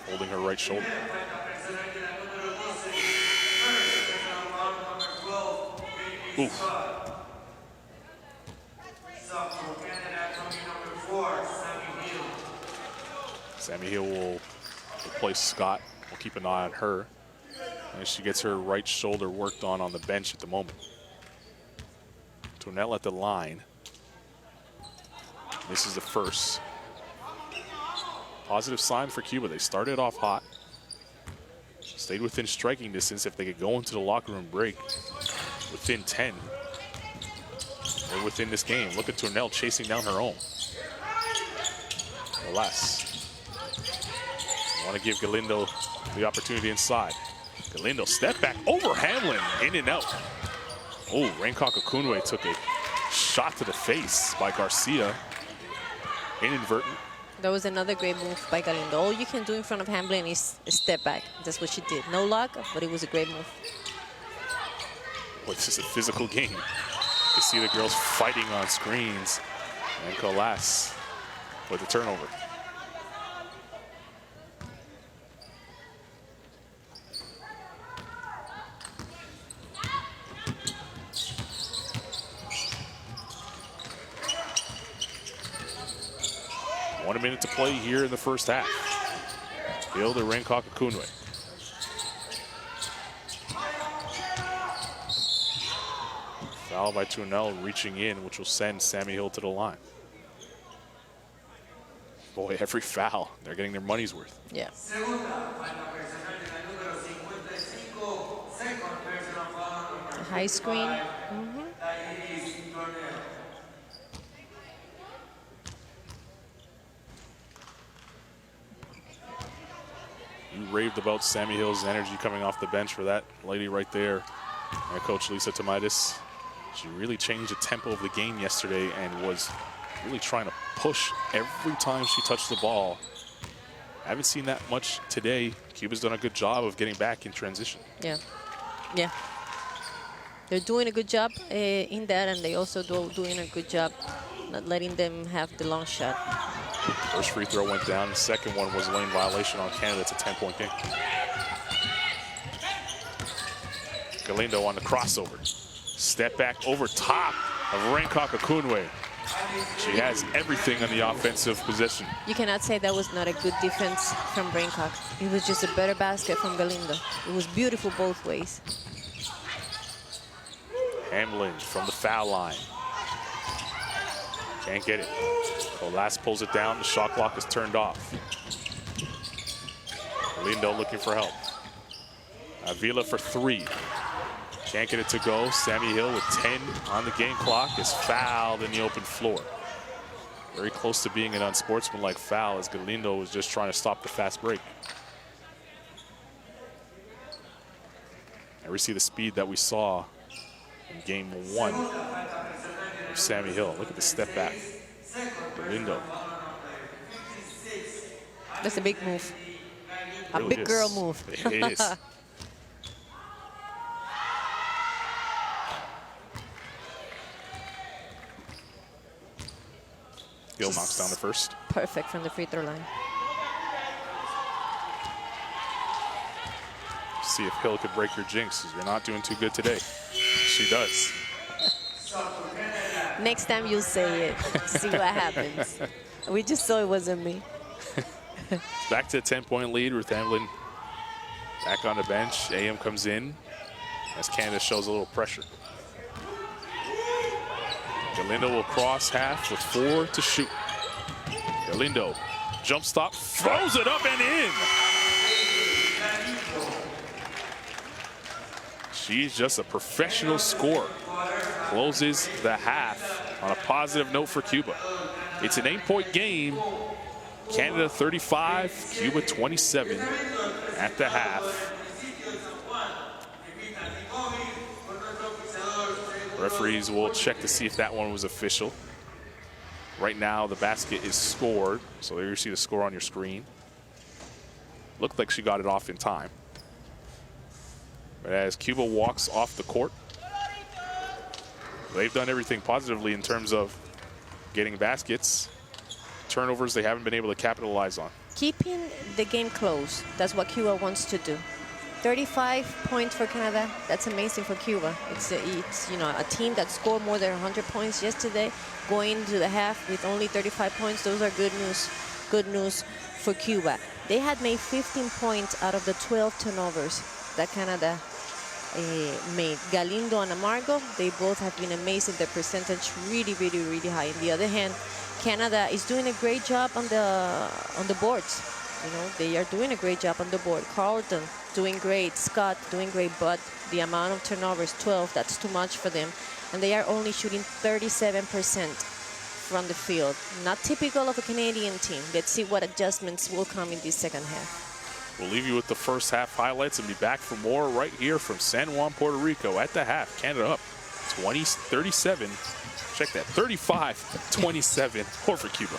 Holding her right shoulder. Oof. Sammy Hill will replace Scott. We'll keep an eye on her as she gets her right shoulder worked on the bench at the moment. Tornell at the line. This is the first. Positive sign for Cuba. They started off hot. Stayed within striking distance. If they could go into the locker room break within 10. They're within this game. Look at Tornell chasing down her own. Less. Want to give Galindo the opportunity inside. Galindo step back over Hamlin, in and out. Oh, Raincock Okunwe took a shot to the face by Garcia. Inadvertent. That was another great move by Galindo. All you can do in front of Hamlin is step back. That's what she did. No luck, but it was a great move. Well, this is a physical game. You see the girls fighting on screens. And Colas with the turnover. One minute to play here in the first half. Field to Raincock Okunwe. Foul by Tornell reaching in, which will send Sammy Hill to the line. Boy, every foul, they're getting their money's worth. Yeah. A high screen. You raved about Sammy Hill's energy coming off the bench for that lady right there. And Coach Lisa Tomaitis, she really changed the tempo of the game yesterday and was really trying to push every time she touched the ball. I haven't seen that much today. Cuba's done a good job of getting back in transition. Yeah. Yeah. They're doing a good job in that, and they also doing a good job not letting them have the long shot. First free throw went down. The second one was a lane violation on Canada. It's a 10-point game. Galindo on the crossover. Step back over top of Raincock Okunwe. She has everything on the offensive possession. You cannot say that was not a good defense from Raincock. It was just a better basket from Galindo. It was beautiful both ways. Hamlin from the foul line. Can't get it. Colas pulls it down. The shot clock is turned off. Galindo looking for help. Avila for 3. Can't get it to go. Sammy Hill with 10 on the game clock is fouled in the open floor. Very close to being an unsportsmanlike foul as Galindo was just trying to stop the fast break. And we see the speed that we saw in game 1 of Sammy Hill. Look at the step back. Galindo. That's a big move. A Really big is. girl move. It is. Hill knocks down the first. Perfect from the free throw line. See if Hill could break your jinx, 'cause you're not doing too good today. She does. Next time you'll say it. See what happens. We just saw it wasn't me. Back to a 10-point lead. Ruth Hamlin back on the bench. AM comes in as Canada shows a little pressure. Galindo will cross half with 4 to shoot. Galindo, jump stop, throws it up and in. She's just a professional scorer. Closes the half on a positive note for Cuba. It's an 8-point game. Canada 35, Cuba 27 at the half. Referees will check to see if that one was official. Right now, the basket is scored. So there you see the score on your screen. Looked like she got it off in time. But as Cuba walks off the court, they've done everything positively in terms of getting baskets. Turnovers they haven't been able to capitalize on. Keeping the game close. That's what Cuba wants to do. 35 points for Canada. That's amazing for Cuba. It's you know, a team that scored more than 100 points yesterday, going to the half with only 35 points. Those are good news. Good news for Cuba. They had made 15 points out of the 12 turnovers that Canada made. Galindo and Amargo, they both have been amazing. Their percentage really, really, really high. On the other hand, Canada is doing a great job on the boards. You know, they are doing a great job on the board. Carlton doing great, Scott doing great, but the amount of turnovers, 12, that's too much for them. And they are only shooting 37% from the field. Not typical of a Canadian team. Let's see what adjustments will come in this second half. We'll leave you with the first half highlights and be back for more right here from San Juan, Puerto Rico at the half. Canada up 37. Check that, 35-27 over Cuba.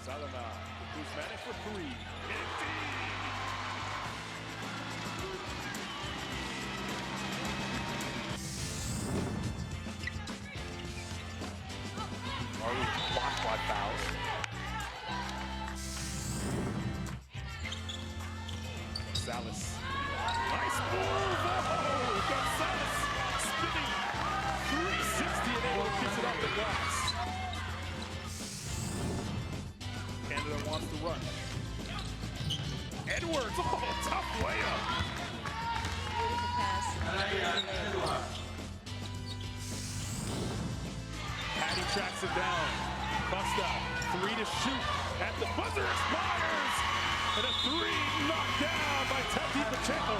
Salama, the Kuzmanic for three. Indeed! Already blocked by fouls. Gonzalez. Nice move! Oh, Gonzalez spinning 360 and able to kiss it off the glass. Canada wants to run. Edwards, oh, tough layup. Beautiful pass. Patty tracks it down. Costa, three to shoot. At the buzzer expires. And a three knocked down by Tati Pacheco.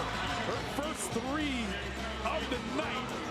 Her first three of the night.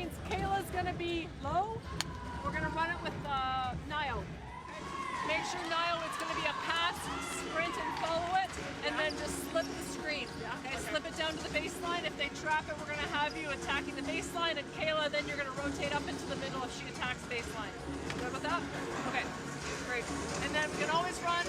means Kayla's going to be low. We're going to run it with Niall. Make sure Niall, it's going to be a pass, sprint, and follow it, and then just slip the screen. Okay, slip it down to the baseline. If they trap it, we're going to have you attacking the baseline, and Kayla, then you're going to rotate up into the middle if she attacks baseline. Good about that? Okay, great. And then we can always run.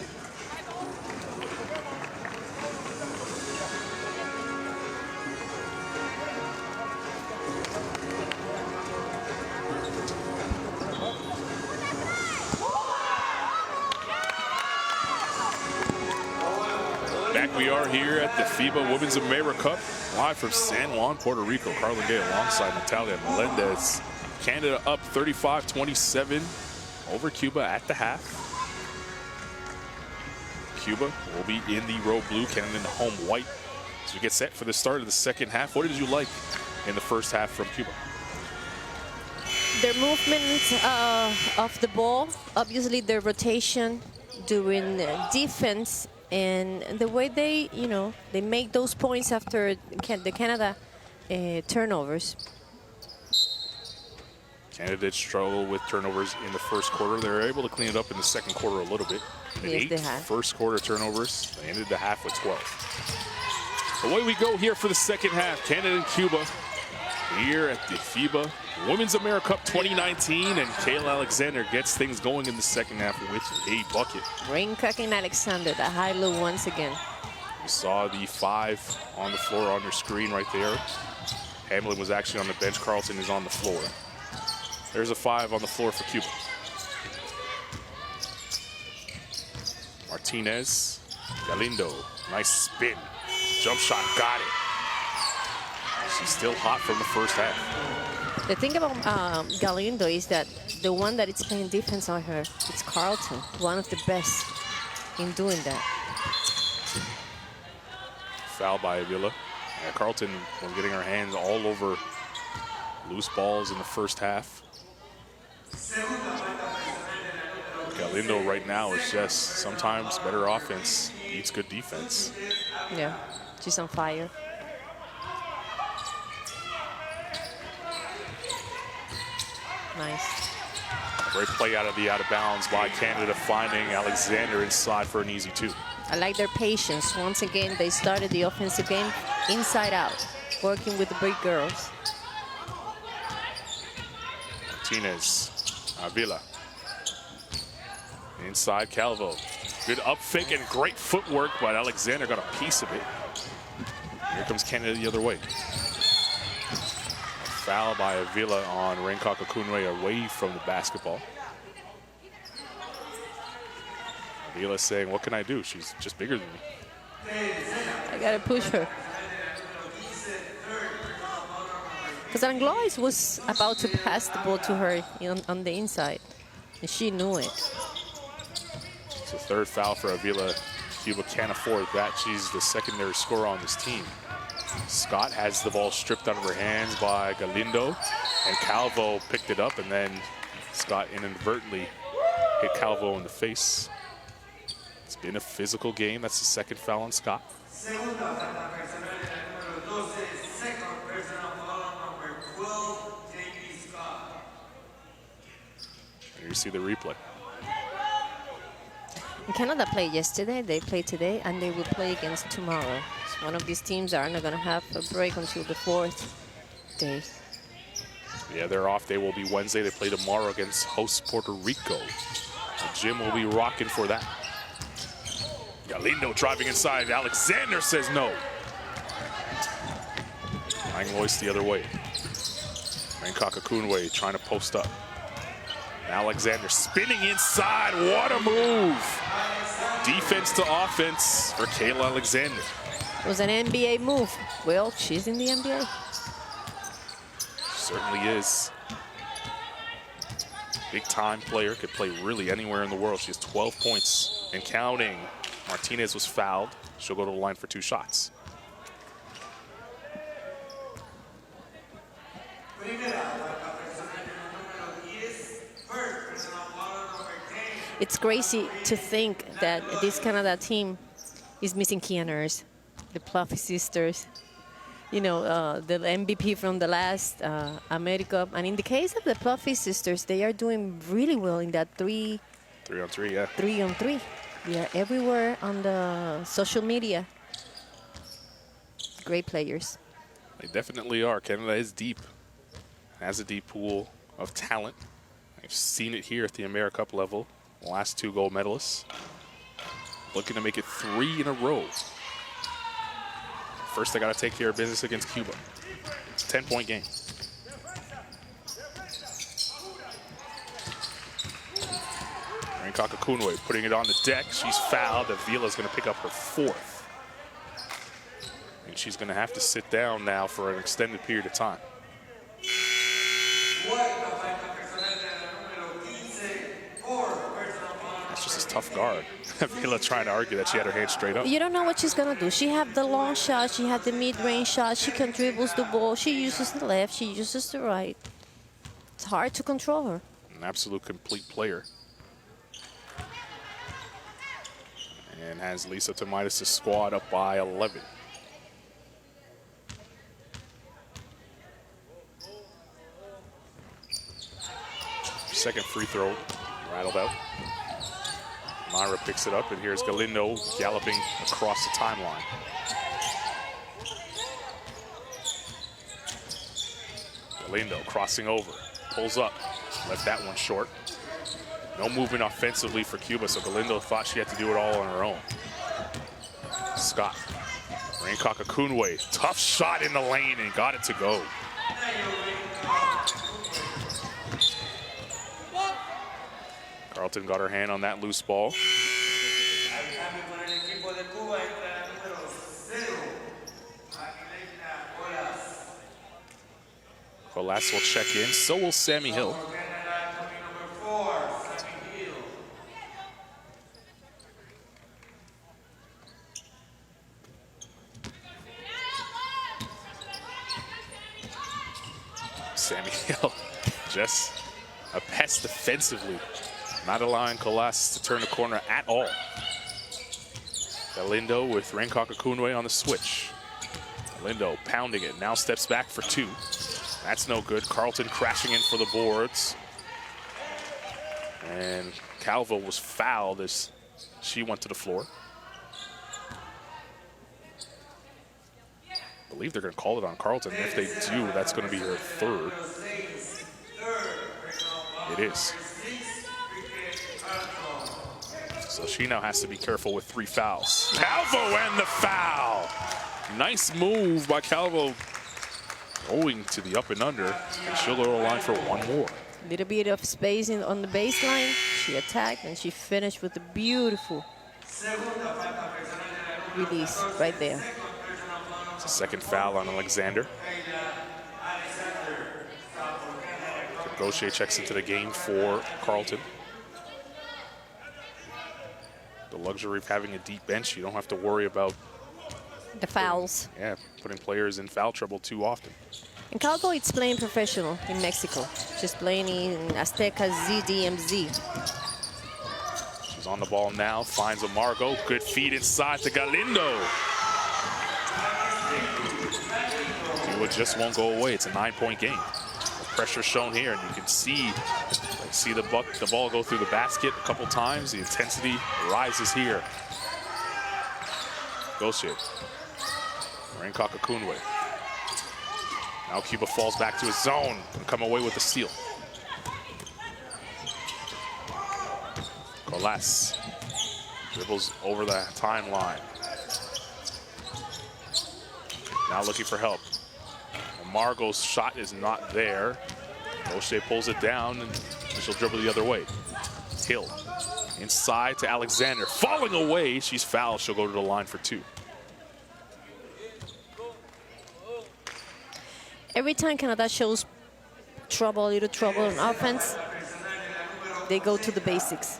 Back we are here at the FIBA Women's AmeriCup, live from San Juan, Puerto Rico. Carla Gay alongside Natalia Melendez. Canada up 35-27 over Cuba at the half. Cuba will be in the row blue, Canada in the home white. As we get set for the start of the second half, what did you like in the first half from Cuba? Their movement of the ball, obviously their rotation during defense, and the way they, they make those points after the Canada turnovers. Canada did struggle with turnovers in the first quarter. They were able to clean it up in the second quarter a little bit. Yes, they 8 have. first quarter turnovers. They ended the half with 12. Away we go here for the second half. Canada and Cuba here at the FIBA Women's AmeriCup 2019, and Kayla Alexander gets things going in the second half with a bucket. Rain-cocking Alexander, the high-low once again. You saw the 5 on the floor on your screen right there. Hamlin was actually on the bench. Carlton is on the floor. There's a 5 on the floor for Cuba. Martinez, Galindo, nice spin. Jump shot, got it. She's still hot from the first half. The thing about Galindo is that the one that is playing defense on her, it's Carlton, one of the best in doing that. Foul by Avila. Yeah, Carlton was getting her hands all over loose balls in the first half. Galindo right now is just sometimes better offense beats good defense. Yeah, she's on fire. Nice. Great play out of bounds by Canada, finding Alexander inside for an easy 2. I like their patience. Once again, they started the offensive game inside out, working with the big girls. Martinez, Avila. Inside Calvo. Good up fake and great footwork, but Alexander got a piece of it. Here comes Canada the other way. Foul by Avila on Renkaka-Kunwe away from the basketball. Avila saying, what can I do? She's just bigger than me. I gotta push her. Because Anglois was about to pass the ball to her on the inside, and she knew it. It's the 3rd foul for Avila. Cuba can't afford that. She's the secondary scorer on this team. Scott has the ball stripped out of her hands by Galindo, and Calvo picked it up, and then Scott inadvertently hit Calvo in the face. It's been a physical game. That's the 2nd foul on Scott. Here you see the replay. Canada played yesterday, they played today, and they will play against tomorrow. So one of these teams are not going to have a break until the 4th day. Yeah, their off day will be Wednesday. They play tomorrow against host Puerto Rico. The gym will be rocking for that. Galindo driving inside. Alexander says no. Langlois the other way. Renkaka-Kunwe trying to post up. Alexander spinning inside. What a move. Defense to offense for Kayla Alexander. It was an NBA move. Well, she's in the NBA. Certainly is. Big time player, could play really anywhere in the world. She has 12 points and counting. Martinez was fouled. She'll go to the line for 2 shots. It's crazy to think that this Canada team is missing key Nurse, the Pluffy sisters. you know, the MVP from the last AmeriCup. And in the case of the Puffy sisters, they are doing really well in that 3-on-3, yeah. 3-on-3. They are everywhere on the social media. Great players. They definitely are. Canada is deep, has a deep pool of talent. I've seen it here at the AmeriCup level. The last 2 gold medalists looking to make it 3 in a row. First, they got to take care of business against Cuba. It's a 10-point game. Kakakunwe putting it on the deck. She's fouled. Avila's going to pick up her 4th. And she's going to have to sit down now for an extended period of time. That's just a tough guard. Avila trying to argue that she had her hand straight up. You don't know what she's going to do. She had the long shot. She had the mid-range shot. She can dribbles the ball. She uses the left. She uses the right. It's hard to control her. An absolute complete player. And has Lisa Tomaitis' squad up by 11. Second free throw rattled out. Myra picks it up, and here's Galindo galloping across the timeline. Galindo crossing over, pulls up, left that one short. No movement offensively for Cuba, so Galindo thought she had to do it all on her own. Scott, Rain Kakakunwe, tough shot in the lane and got it to go. Carlton got her hand on that loose ball. Colas will check in, so will Sammy Hill. Sammy Hill, just a pest defensively. Not allowing Colas to turn the corner at all. Galindo with Rain Kakakunwe on the switch. Galindo pounding it, now steps back for 2. That's no good. Carlton crashing in for the boards. And Calvo was fouled as she went to the floor. I believe they're going to call it on Carlton. If they do, that's going to be her 3rd. It is. So she now has to be careful with 3 fouls. Calvo and the foul. Nice move by Calvo, going to the up and under, and she'll go to the line for 1 more. Little bit of space on the baseline. She attacked and she finished with a beautiful release right there. It's a 2nd foul on Alexander. Gaucher checks into the game for Carlton. The luxury of having a deep bench, you don't have to worry about the fouls. Putting players in foul trouble too often. And Calvo is playing professional in Mexico. She's playing in Azteca ZDMZ. She's on the ball now, finds Amargo. Good feed inside to Galindo. Cuba just won't go away. It's a 9-point game. The pressure shown here, and you can see the ball go through the basket a couple times. The intensity rises here. Gaucher. Rain Kakakunwe. Now Cuba falls back to his zone and come away with the steal. Colas dribbles over the timeline. Now looking for help. Margot's shot is not there. Gaucher pulls it down and she'll dribble the other way. Hill inside to Alexander. Falling away, she's fouled. She'll go to the line for 2. Every time Canada shows trouble, a little trouble on offense, they go to the basics.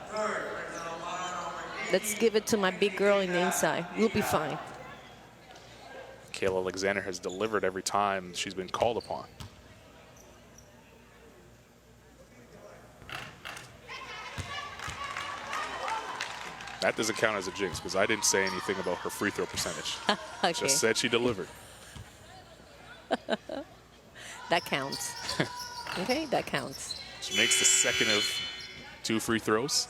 Let's give it to my big girl in the inside. We'll be fine. Kayla Alexander has delivered every time she's been called upon. That doesn't count as a jinx because I didn't say anything about her free throw percentage. Okay. Just said she delivered. That counts. Okay, that counts. She makes the second of 2 free throws.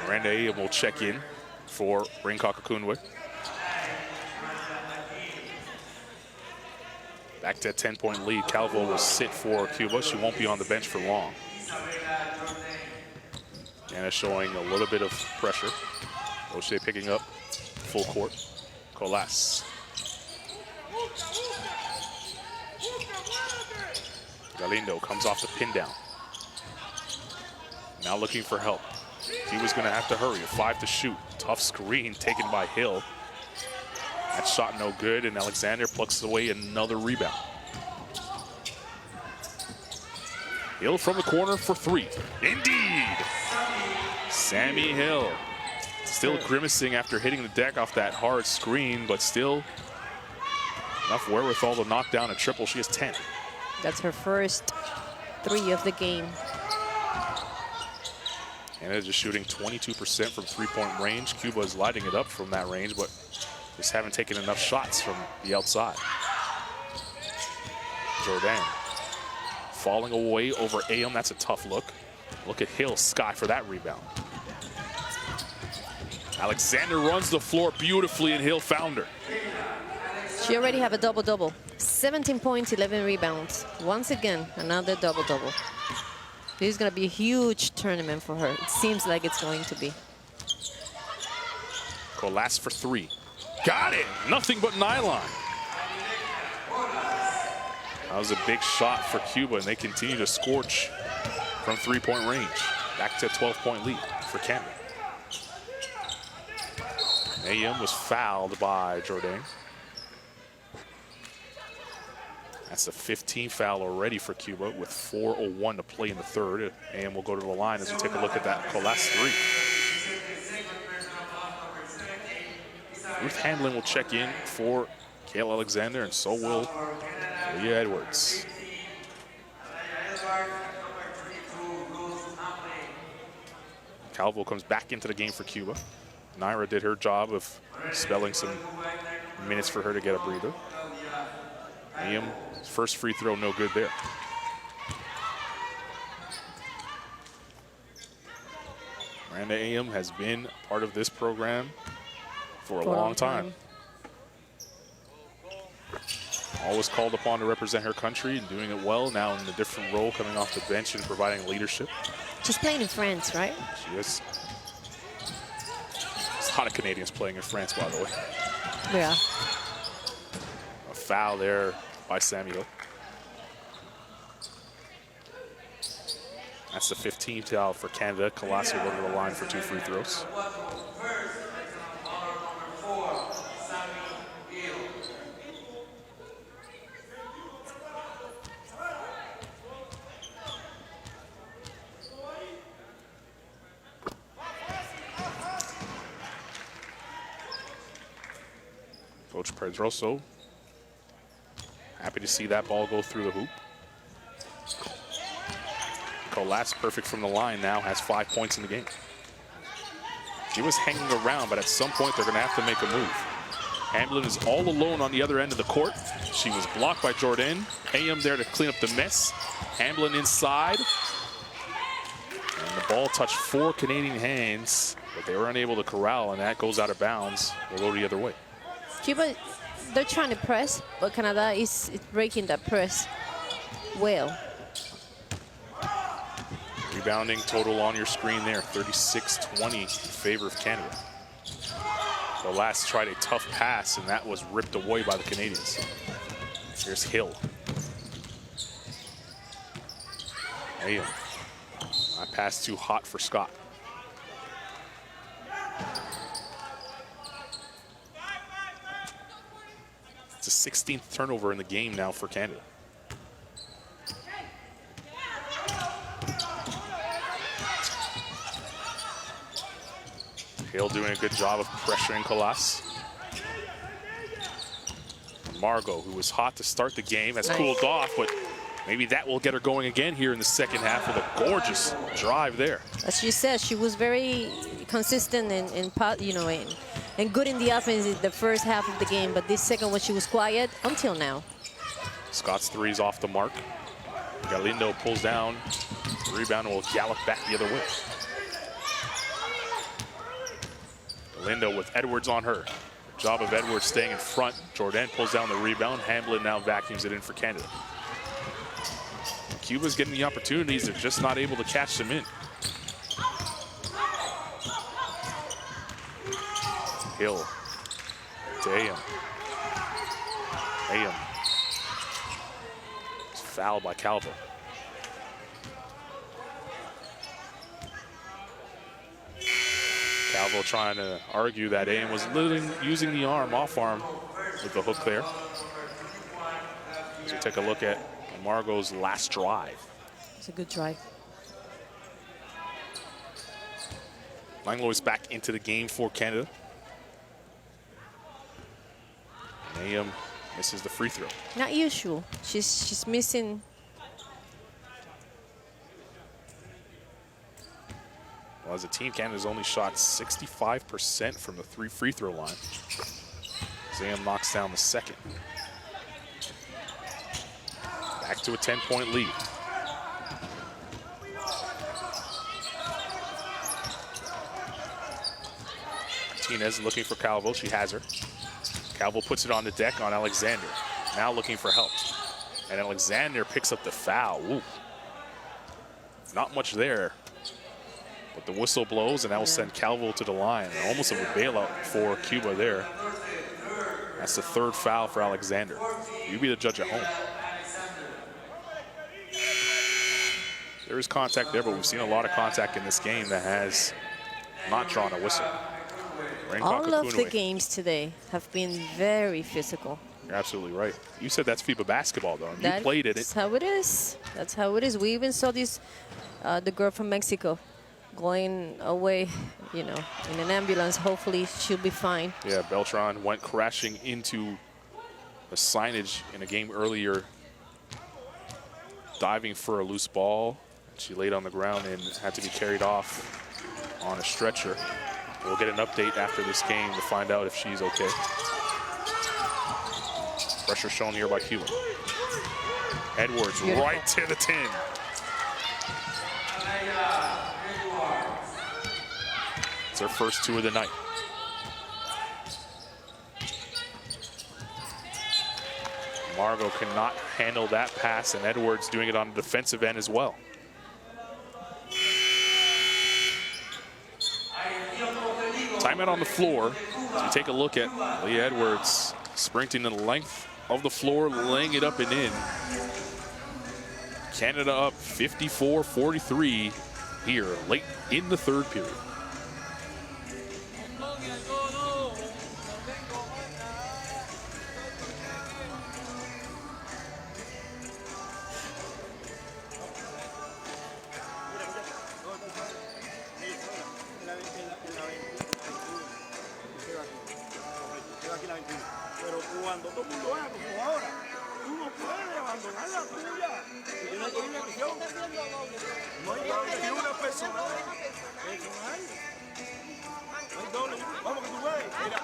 Miranda Ayam will check in for Rain Kakakunwe. Back to a 10-point lead. Calvo will sit for Cuba. She won't be on the bench for long. Anna showing a little bit of pressure. O'Shea picking up full court. Colas. Galindo comes off the pin down. Now looking for help. He was going to have to hurry. A 5 to shoot. Tough screen taken by Hill. That shot no good, and Alexander plucks away another rebound. Hill from the corner for 3. Indeed! Sammy Hill. Still grimacing after hitting the deck off that hard screen, but still enough wherewithal to knock down a triple. She has 10. That's her first 3 of the game. Canada just shooting 22% from 3-point range. Cuba is lighting it up from that range, but just haven't taken enough shots from the outside. Jordan falling away over Ayam. That's a tough look. Look at Hill, Sky for that rebound. Alexander runs the floor beautifully, and Hill found her. She already have a double-double. 17 points, 11 rebounds. Once again, another double-double. This is going to be a huge tournament for her. It seems like it's going to be. Colas for 3. Got it! Nothing but nylon. That was a big shot for Cuba, and they continue to scorch from 3-point range. Back to a 12-point lead for Canada. Ayam was fouled by Jordan. That's a 15th foul already for Cuba with 4:01 to play in the third. Ayam will go to the line as we take a look at that Colas 3. Ruth Handlin will check in for Kale Alexander, and so will Leah Edwards. Calvo comes back into the game for Cuba. Naira did her job of spelling some minutes for her to get a breather. Ayam, first free throw, no good there. Miranda Ayam has been part of this program for a long time. Always called upon to represent her country and doing it well, now in a different role, coming off the bench and providing leadership. She's playing in France, right? She is. There's a lot of Canadians playing in France, by the way. Yeah. A foul there by Samuel. That's the 15th foul for Canada. Colas will go to the line for 2 free throws. Coach Pedroso, happy to see that ball go through the hoop. Colas, perfect from the line now, has 5 points in the game. She was hanging around, but at some point they're going to have to make a move. Hamblin is all alone on the other end of the court. She was blocked by Jordan. Ayam there to clean up the mess. Hamblin inside. And the ball touched 4 Canadian hands, but they were unable to corral, and that goes out of bounds. We'll go the other way. Cuba, they're trying to press, but Canada is breaking that press well. Rebounding total on your screen there, 36-20 in favor of Canada. The last tried a tough pass, and that was ripped away by the Canadians. Here's Hill. Ayam. That pass too hot for Scott. It's the 16th turnover in the game now for Canada. Hill doing a good job of pressuring Colas. Margot, who was hot to start the game, has cooled off, but maybe that will get her going again here in the second half with a gorgeous drive there. As you said, she was very consistent and good in the offense in the first half of the game, but this second one she was quiet until now. Scott's three's off the mark. Galindo pulls down. The rebound will gallop back the other way. Galindo with Edwards on her. Job of Edwards staying in front. Jordan pulls down the rebound. Hamblin now vacuums it in for Canada. Cuba's getting the opportunities. They're just not able to catch them in. Hill to Ayam. Ayam. It's fouled by Calvo. Calvo trying to argue that Ayam was using the arm, off arm, with the hook there. As we take a look at Margot's last drive. It's a good drive. Langlois back into the game for Canada. Ayam misses the free throw. Not usual. She's missing. Well, as a team, Canada's only shot 65% from the free throw line. Ayam knocks down the second. Back to a 10-point lead. Martinez looking for Calvo. She has her. Calvo puts it on the deck on Alexander. Now looking for help. And Alexander picks up the foul. Ooh. Not much there. But the whistle blows, and that will send Calvo to the line. Almost of a bailout for Cuba there. That's the third foul for Alexander. You be the judge at home. There is contact there, but we've seen a lot of contact in this game that has not drawn a whistle. All of the games today have been very physical. You're absolutely right. You said that's FIBA basketball, though. You played it. That's how it is. That's how it is. We even saw this, the girl from Mexico going away, you know, in an ambulance. Hopefully she'll be fine. Yeah, Beltran went crashing into the signage in a game earlier, diving for a loose ball. She laid on the ground and had to be carried off on a stretcher. We'll get an update after this game to find out if she's okay. Pressure shown here by Cuba. Edwards right to the 10. It's her first two of the night. Margot cannot handle that pass, and Edwards doing it on the defensive end as well. Timeout on the floor. As we take a look at Leah Edwards sprinting the length of the floor, laying it up and in. Canada up 54-43 here late in the third period. Pero cuando todo el mundo haga como ahora, tú no puedes abandonar la tuya. Tú tienes que ir a misión. No hay doble, ni una personal. Personal. No hay doble. Vamos que tú ves. Mira.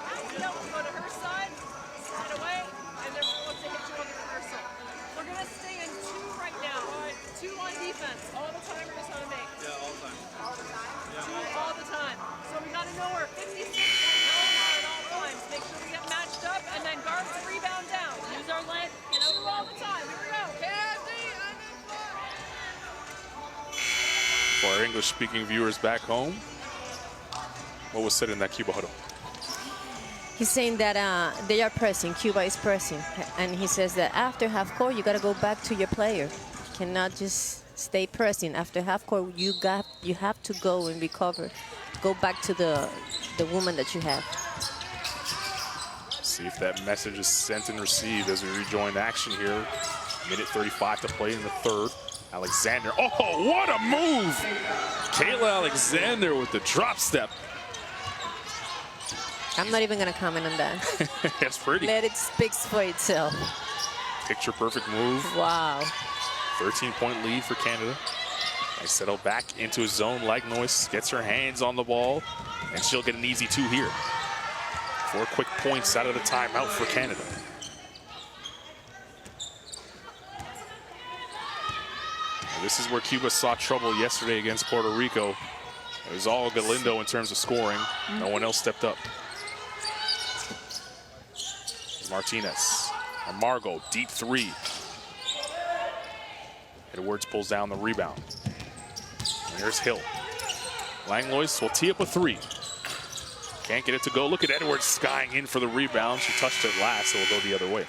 Go to her side, slide away, and they're supposed to hit you on the reversal. We're going to stay in two right now. Two on defense. All the time we're just going to make. Yeah, all the time. All the time? Two all the time. So we got to know where 56 at all times. Make sure we get matched up, and then guards rebound down. Use our length, get over all the time. Here we go. For our English-speaking viewers back home, what was said in that Cuba huddle? He's saying that they are pressing, Cuba is pressing. And he says that after half court, you got to go back to your player. You cannot just stay pressing. After half court, you have to go and recover. Go back to the woman that you have. See if that message is sent and received as we rejoin action here. Minute 35 to play in the third. Alexander, oh, what a move! Kayla Alexander with the drop step. I'm not even going to comment on that. That's pretty. Let it speak for itself. Picture perfect move. Wow. 13-point lead for Canada. They settle back into a zone like Noyce, gets her hands on the ball, and she'll get an easy two here. 4 quick points out of the timeout for Canada. This is where Cuba saw trouble yesterday against Puerto Rico. It was all Galindo in terms of scoring. No one else stepped up. Martinez. Amargo, deep three. Edwards pulls down the rebound. And here's Hill. Langlois will tee up a three. Can't get it to go. Look at Edwards skying in for the rebound. She touched it last, so it'll go the other way.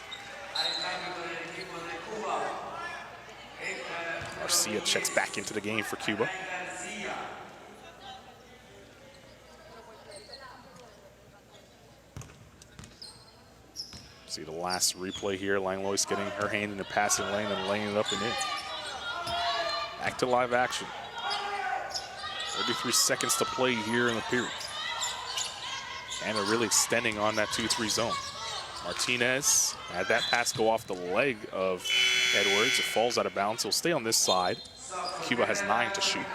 Garcia checks back into the game for Cuba. See the last replay here. Langlois getting her hand in the passing lane and laying it up and in. Back to live action. 33 seconds to play here in the period. And they're really extending on that 2-3 zone. Martinez had that pass go off the leg of Edwards. It falls out of bounds. He'll stay on this side. Cuba has 9 to shoot.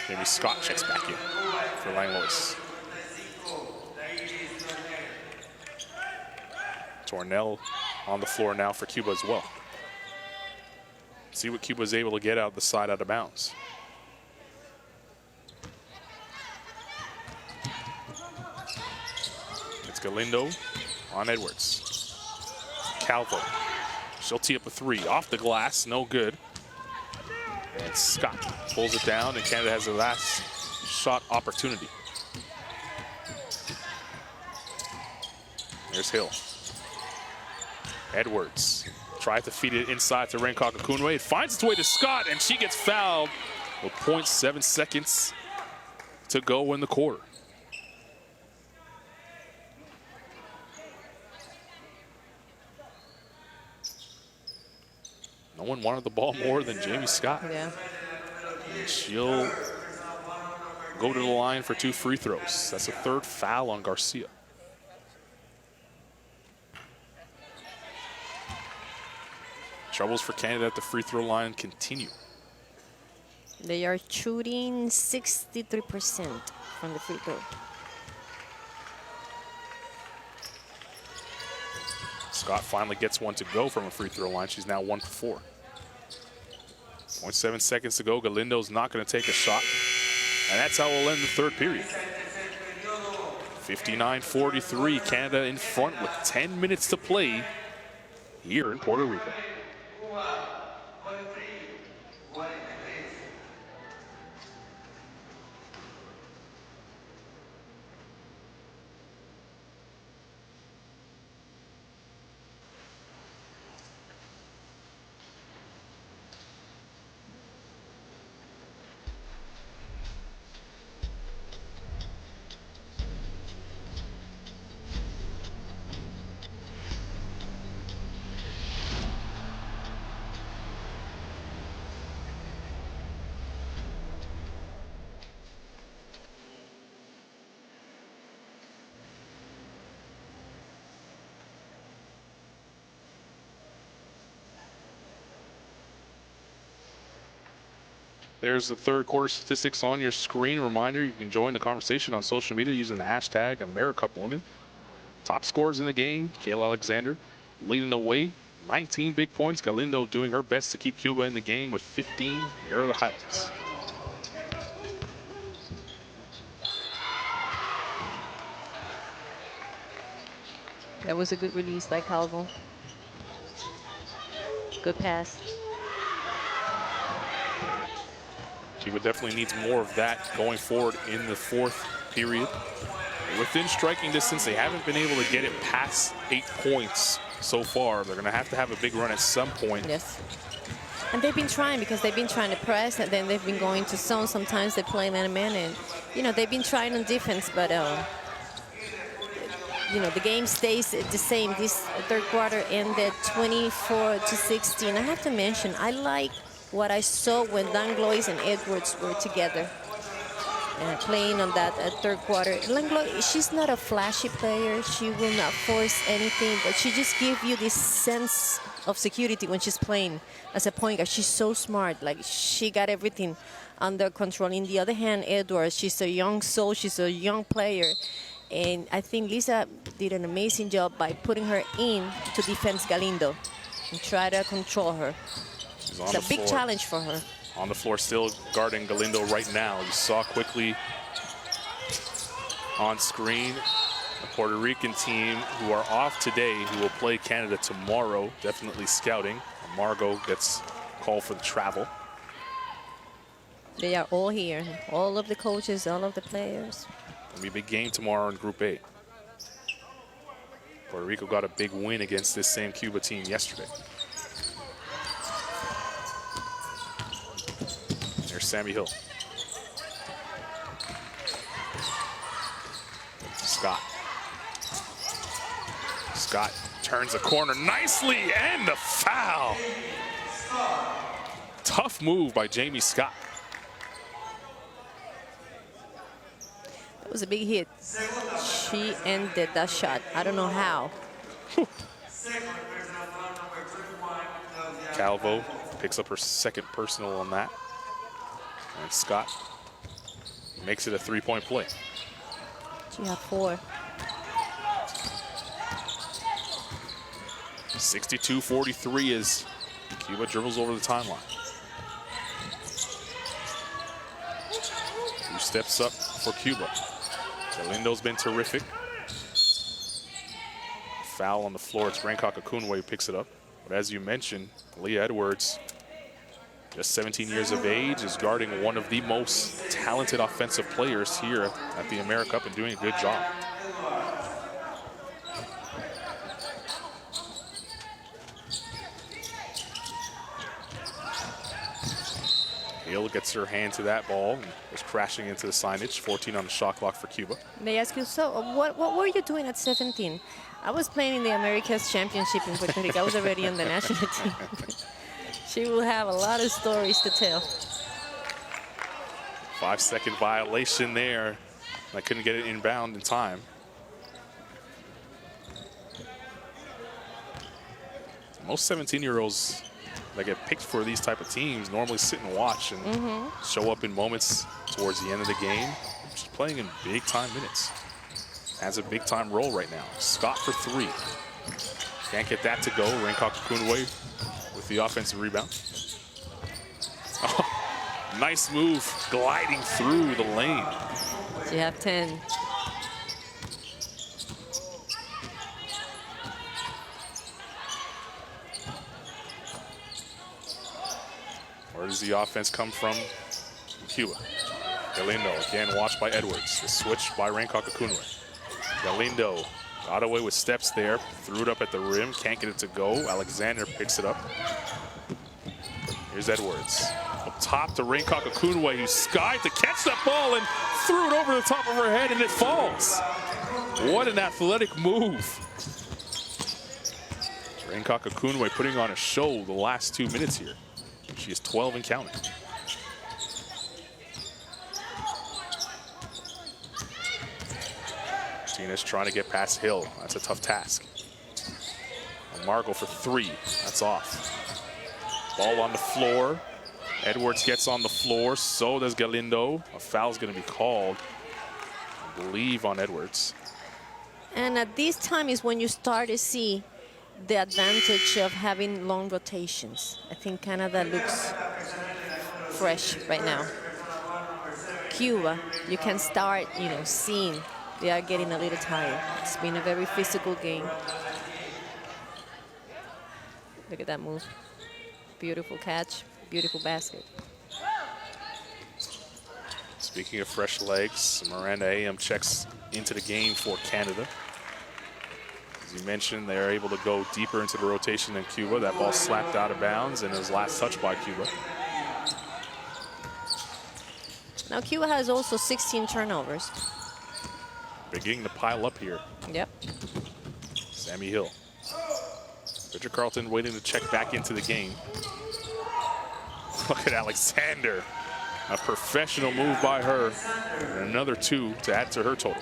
Jamie Scott checks back in for Langlois. Tornell on the floor now for Cuba as well. See what Cuba's able to get out the side out of bounds. It's Galindo on Edwards. Calvo. She'll tee up a three. Off the glass, no good. And Scott pulls it down, and Canada has the last shot opportunity. There's Hill. Edwards tries to feed it inside to Renkaka-Kunwe. It finds its way to Scott, and she gets fouled with 0.7 seconds to go in the quarter. No one wanted the ball more than Jamie Scott. Yeah. And she'll go to the line for 2 free throws. That's the 3rd foul on Garcia. Troubles for Canada at the free throw line continue. They are shooting 63% from the free throw. Scott finally gets one to go from a free throw line. She's now 1 for 4. 0.7 seconds to go. Galindo's not going to take a shot. And that's how we'll end the 3rd period. 59-43, Canada in front with 10 minutes to play here in Puerto Rico. There's the 3rd quarter statistics on your screen. Reminder, you can join the conversation on social media using the hashtag AmeriCupWomen. Top scorers in the game, Kayla Alexander leading the way, 19 big points. Galindo doing her best to keep Cuba in the game with 15. Here are the highlights. That was a good release by Calvo. Good pass. Cuba definitely needs more of that going forward in the 4th period. Within striking distance, they haven't been able to get it past 8 points so far. They're going to have a big run at some point. Yes. And they've been trying because they've been trying to press, and then they've been going to zone. Sometimes they play man-to-man, and, they've been trying on defense, but, the game stays the same. This 3rd quarter ended 24-16. I have to mention, I like what I saw when Langlois and Edwards were together playing on that 3rd quarter. Langlois, she's not a flashy player. She will not force anything, but she just gives you this sense of security when she's playing as a point guard. She's so smart. Like, she got everything under control. On the other hand, Edwards, she's a young soul. She's a young player. And I think Lisa did an amazing job by putting her in to defend Galindo and try to control her. It's a big challenge for her. On the floor, still guarding Galindo right now. You saw quickly on screen the Puerto Rican team who are off today, who will play Canada tomorrow, definitely scouting. Margot gets called for the travel. They are all here. All of the coaches, all of the players. It'll be a big game tomorrow in Group A. Puerto Rico got a big win against this same Cuba team yesterday. There's Sammy Hill. Scott. Scott turns the corner nicely, and the foul. Tough move by Jamie Scott. That was a big hit. She ended that shot. I don't know how. Calvo picks up her second personal on that. And Scott makes it a three-point play. She had 4. 62-43 as Cuba dribbles over the timeline. 2 steps up for Cuba. Galindo's been terrific. Foul on the floor. It's Rancocca Akunwe who picks it up. But as you mentioned, Leah Edwards, just 17 years of age, is guarding one of the most talented offensive players here at the AmeriCup and doing a good job. Hill gets her hand to that ball and was crashing into the signage. 14 on the shot clock for Cuba. May I ask you, so what were you doing at 17? I was playing in the Americas Championship in Puerto Rico. I was already on the national team. She will have a lot of stories to tell. 5-second violation there. I couldn't get it inbound in time. Most 17-year-olds that get picked for these type of teams normally sit and watch and show up in moments towards the end of the game. She's playing in big-time minutes. Has a big-time role right now. Scott for 3. Can't get that to go. Rancocca Akunwe with the offensive rebound. Oh, nice move, gliding through the lane. She have 10. Where does the offense come from? Cuba. Galindo again watched by Edwards. The switch by Rancocca Akunwe. Galindo got away with steps there. Threw it up at the rim. Can't get it to go. Alexander picks it up. Here's Edwards. Up top to Rancocca Akunwe, who skied to catch that ball and threw it over the top of her head, and it falls. What an athletic move. Rancocca Akunwe putting on a show the last 2 minutes here. She is 12 and counting. Tina's trying to get past Hill. That's a tough task. Margot for 3. That's off. Ball on the floor. Edwards gets on the floor. So does Galindo. A foul's going to be called, I believe, on Edwards. And at this time is when you start to see the advantage of having long rotations. I think Canada looks fresh right now. Cuba, you can start, seeing they are getting a little tired. It's been a very physical game. Look at that move. Beautiful catch, beautiful basket. Speaking of fresh legs, Miranda Am checks into the game for Canada. As you mentioned, they're able to go deeper into the rotation than Cuba. That ball slapped out of bounds and it was last touched by Cuba. Now Cuba has also 16 turnovers. Beginning to pile up here. Yep. Sammy Hill. Richard Carlton waiting to check back into the game. Look at Alexander. A professional move by her. And another 2 to add to her total.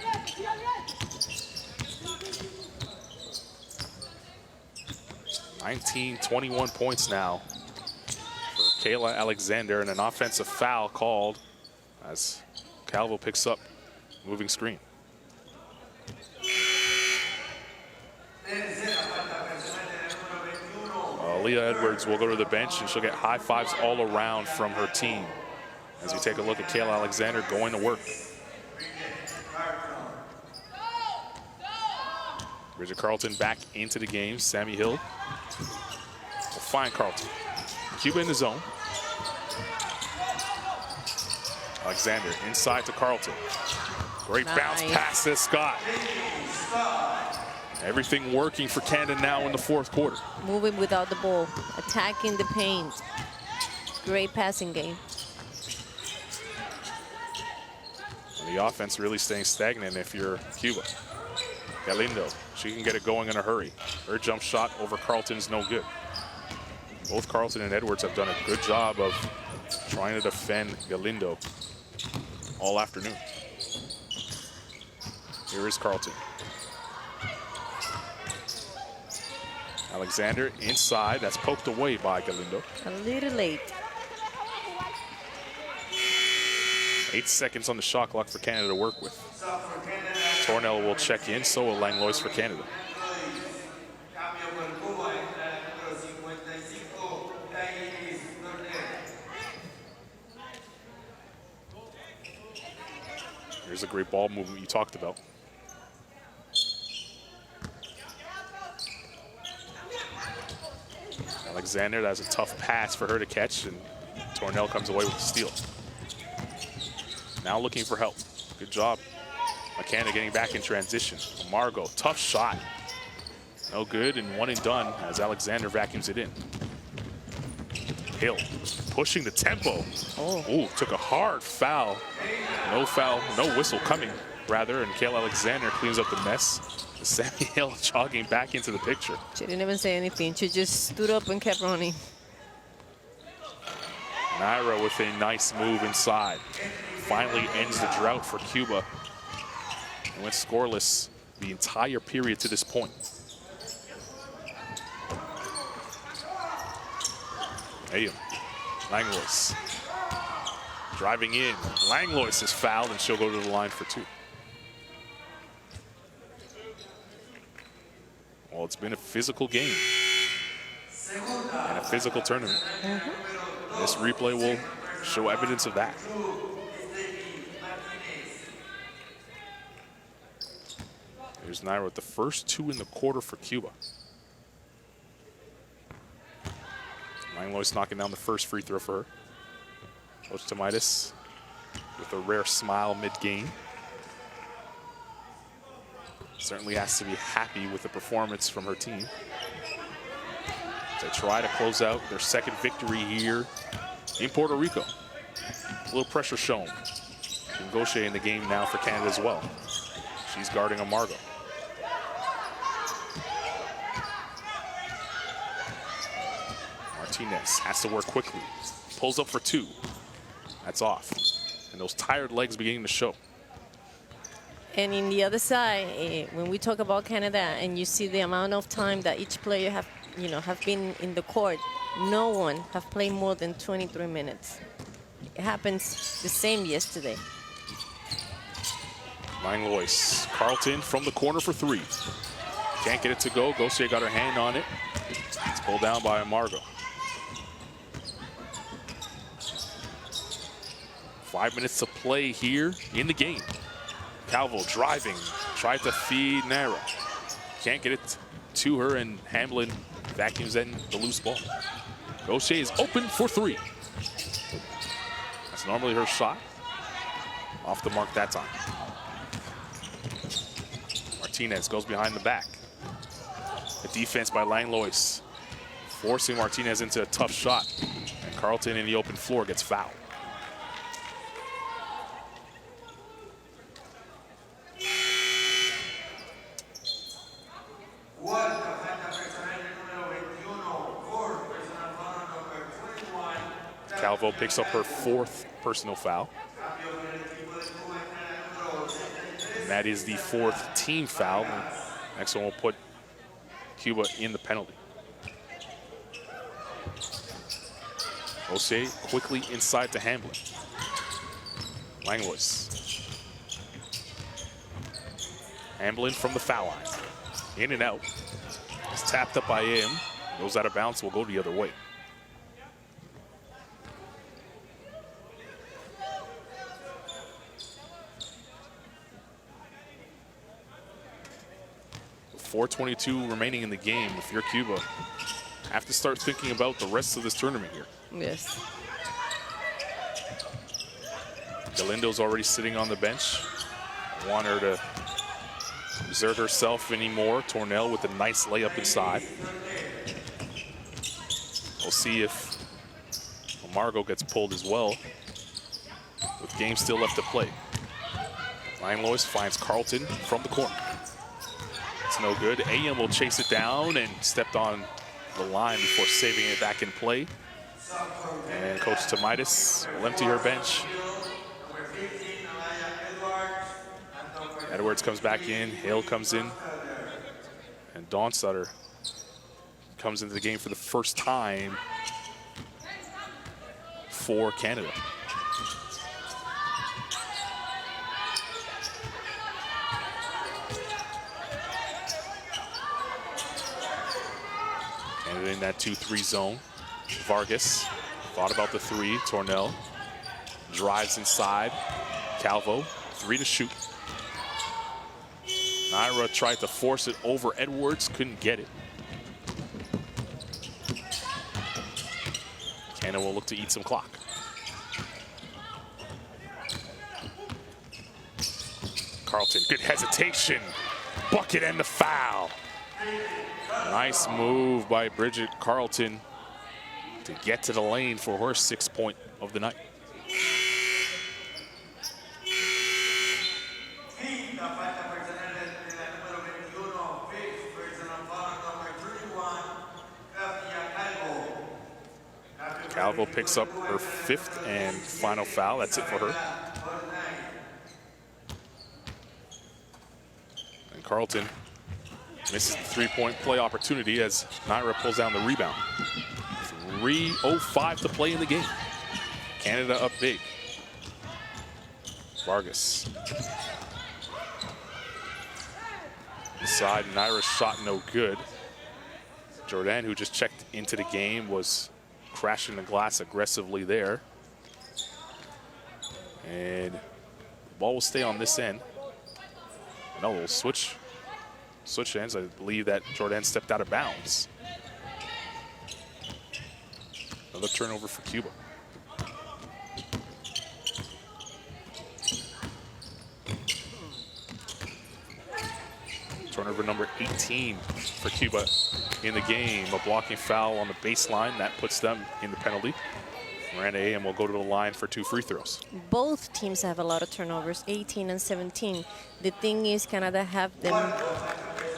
(19-21) points now for Kayla Alexander, and an offensive foul called as Calvo picks up moving screen. Aaliyah Edwards will go to the bench, and she'll get high fives all around from her team. As we take a look at Kayla Alexander going to work. Bridget Carlton back into the game. Sammy Hill will find Carlton. Cuba in the zone. Alexander inside to Carlton. Great bounce pass to Scott. Everything working for Canada now in the fourth quarter. Moving without the ball, attacking the paint. Great passing game. And the offense really staying stagnant if you're Cuba. Galindo, she can get it going in a hurry. Her jump shot over Carlton is no good. Both Carlton and Edwards have done a good job of trying to defend Galindo all afternoon. Here is Carlton. Alexander inside, that's poked away by Galindo. A little late. 8 seconds on the shot clock for Canada to work with. Tornell will check in, so will Langlois for Canada. Here's a great ball movement you talked about. Alexander, that's a tough pass for her to catch, and Tornell comes away with the steal. Now looking for help. Good job. McKenna getting back in transition. Margot, tough shot. No good, and one and done as Alexander vacuums it in. Hill pushing the tempo. Ooh, took a hard foul. No foul, no whistle coming, rather, and Kayla Alexander cleans up the mess. Sammy Hill jogging back into the picture. She didn't even say anything. She just stood up and kept running. Naira with a nice move inside. Finally ends the drought for Cuba. It went scoreless the entire period to this point. Ayum, Langlois driving in. Langlois is fouled, and she'll go to the line for two. Well, it's been a physical game and a physical tournament. This replay will show evidence of that. Here's Naira with the first two in the quarter for Cuba. Langlois knocking down the first free throw for her. Coach Tomaitis with a rare smile mid-game. Certainly has to be happy with the performance from her team. They try to close out their second victory here in Puerto Rico. A little pressure shown. Ngoche in the game now for Canada as well. She's guarding a Margot. Martinez has to work quickly. Pulls up for two. That's off. And those tired legs beginning to show. And in the other side, when we talk about Canada and you see the amount of time that each player have been in the court, no one have played more than 23 minutes. It happens the same yesterday. Langlois, Carlton from the corner for three. Can't get it to go. Gauthier got her hand on it. It's pulled down by Margot. 5 minutes to play here in the game. Calvo driving, tried to feed Naira. Can't get it to her, and Hamblin vacuums in the loose ball. Gauthier is open for three. That's normally her shot. Off the mark that time. Martinez goes behind the back. The defense by Langlois, forcing Martinez into a tough shot. And Carlton in the open floor gets fouled. Calvo picks up her fourth personal foul. And that is the fourth team foul. Next one will put Cuba in the penalty. Gauthier quickly inside to Hamblin. Langlois. Hamblin from the foul line. In and out. It's tapped up by him. Goes out of bounds, will go the other way. .422 remaining in the game. If you're Cuba, have to start thinking about the rest of this tournament here. Yes. Galindo's already sitting on the bench. I want her to exert herself anymore. Tornell with a nice layup inside. We'll see if Margot gets pulled as well, with game still left to play. Ryan Lois finds Carlton from the corner. It's no good. AM will chase it down and stepped on the line before saving it back in play. And Coach Tomaitis will empty her bench. Edwards comes back in, Hale comes in, and Dawn Sutter comes into the game for the first time for Canada. Canada in that 2-3 zone. Vargas thought about the three. Tornell drives inside. Calvo, 3 to shoot. Naira tried to force it over Edwards, couldn't get it. Canada will look to eat some clock. Carlton, good hesitation. Bucket and the foul. Nice move by Bridget Carlton to get to the lane for her 6th point of the night. Calvo picks up her 5th and final foul. That's it for her. And Carlton misses the 3-point play opportunity as Naira pulls down the rebound. 3:05 to play in the game. Canada up big. Vargas. Inside, Naira's shot no good. Jordan, who just checked into the game, was crashing the glass aggressively there. And the ball will stay on this end. No, we'll switch ends. I believe that Jordan stepped out of bounds. Another turnover for Cuba. Turnover number 18 for Cuba in the game. A blocking foul on the baseline. That puts them in the penalty. Miranda AM will go to the line for 2 free throws. Both teams have a lot of turnovers, 18 and 17. The thing is, Canada have them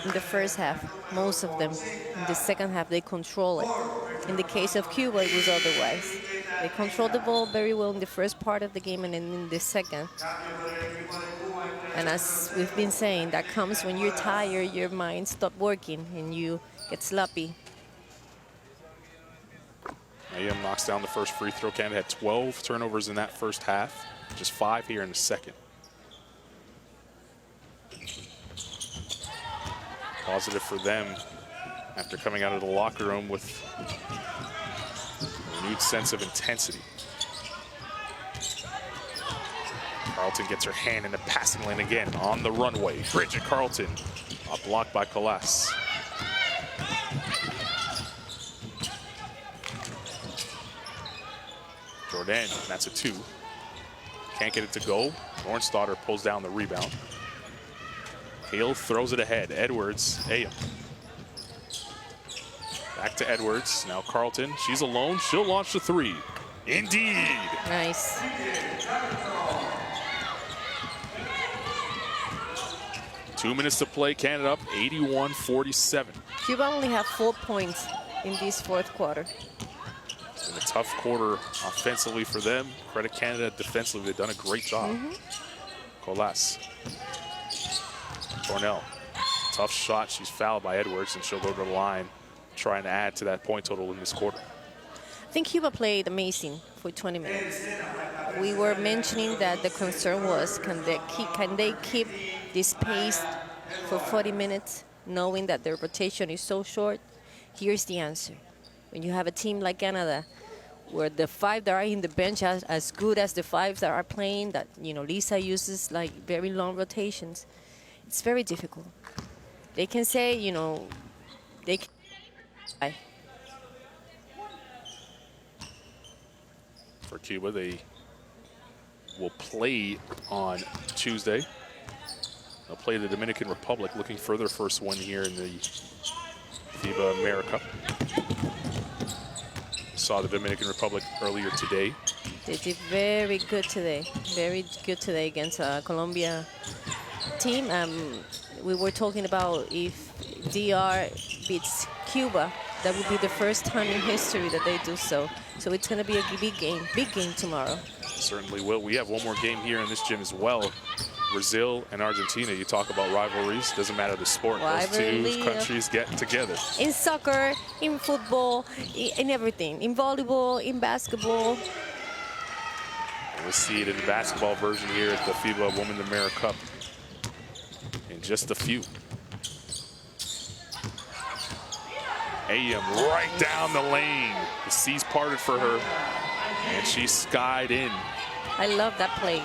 in the first half, most of them. In the second half, they control it. In the case of Cuba, it was otherwise. They controlled the ball very well in the first part of the game, and then in the second. And as we've been saying, that comes when you're tired, your mind stops working, and you get sloppy. AM knocks down the first free throw. Canada had 12 turnovers in that first half, just 5 here in the second. Positive for them after coming out of the locker room with a renewed sense of intensity. Carlton gets her hand in the passing lane again on the runway. Bridget Carlton, a block by Colas. Jordan, that's a 2. Can't get it to go. Ornstadter pulls down the rebound. Hale throws it ahead. Edwards, AM. Back to Edwards. Now Carlton, she's alone. She'll launch the 3. Indeed. Nice. Two minutes to play. Canada up 81-47. Cuba only have 4 points in this fourth quarter. It's been a tough quarter offensively for them. Credit Canada defensively. They've done a great job. Colas. Tornell. Tough shot. She's fouled by Edwards, and she'll go to the line trying to add to that point total in this quarter. I think Cuba played amazing for 20 minutes. We were mentioning that the concern was, can they keep this pace for 40 minutes, knowing that their rotation is so short? Here's the answer. When you have a team like Canada, where the 5 that are in the bench are as good as the 5 that are playing, that, you know, Lisa uses like very long rotations, it's very difficult. They can say, you know, they can. For Cuba, they will play on Tuesday. They'll play the Dominican Republic, looking for their first win here in the FIBA AmeriCup. Saw the Dominican Republic earlier today. They did very good today. Very good today against Colombia team. We were talking about if DR beats Cuba, that would be the first time in history that they do so. So it's going to be a big game tomorrow. Certainly will. We have one more game here in this gym as well. Brazil and Argentina. You talk about rivalries. Doesn't matter the sport. Rivalry, those two countries get together. In soccer, in football, in everything. In volleyball, in basketball. We'll see it in the basketball version here at the FIBA Women's AmeriCup in just a few. AM right down the lane. The seas parted for her, and she skied in. I love that play.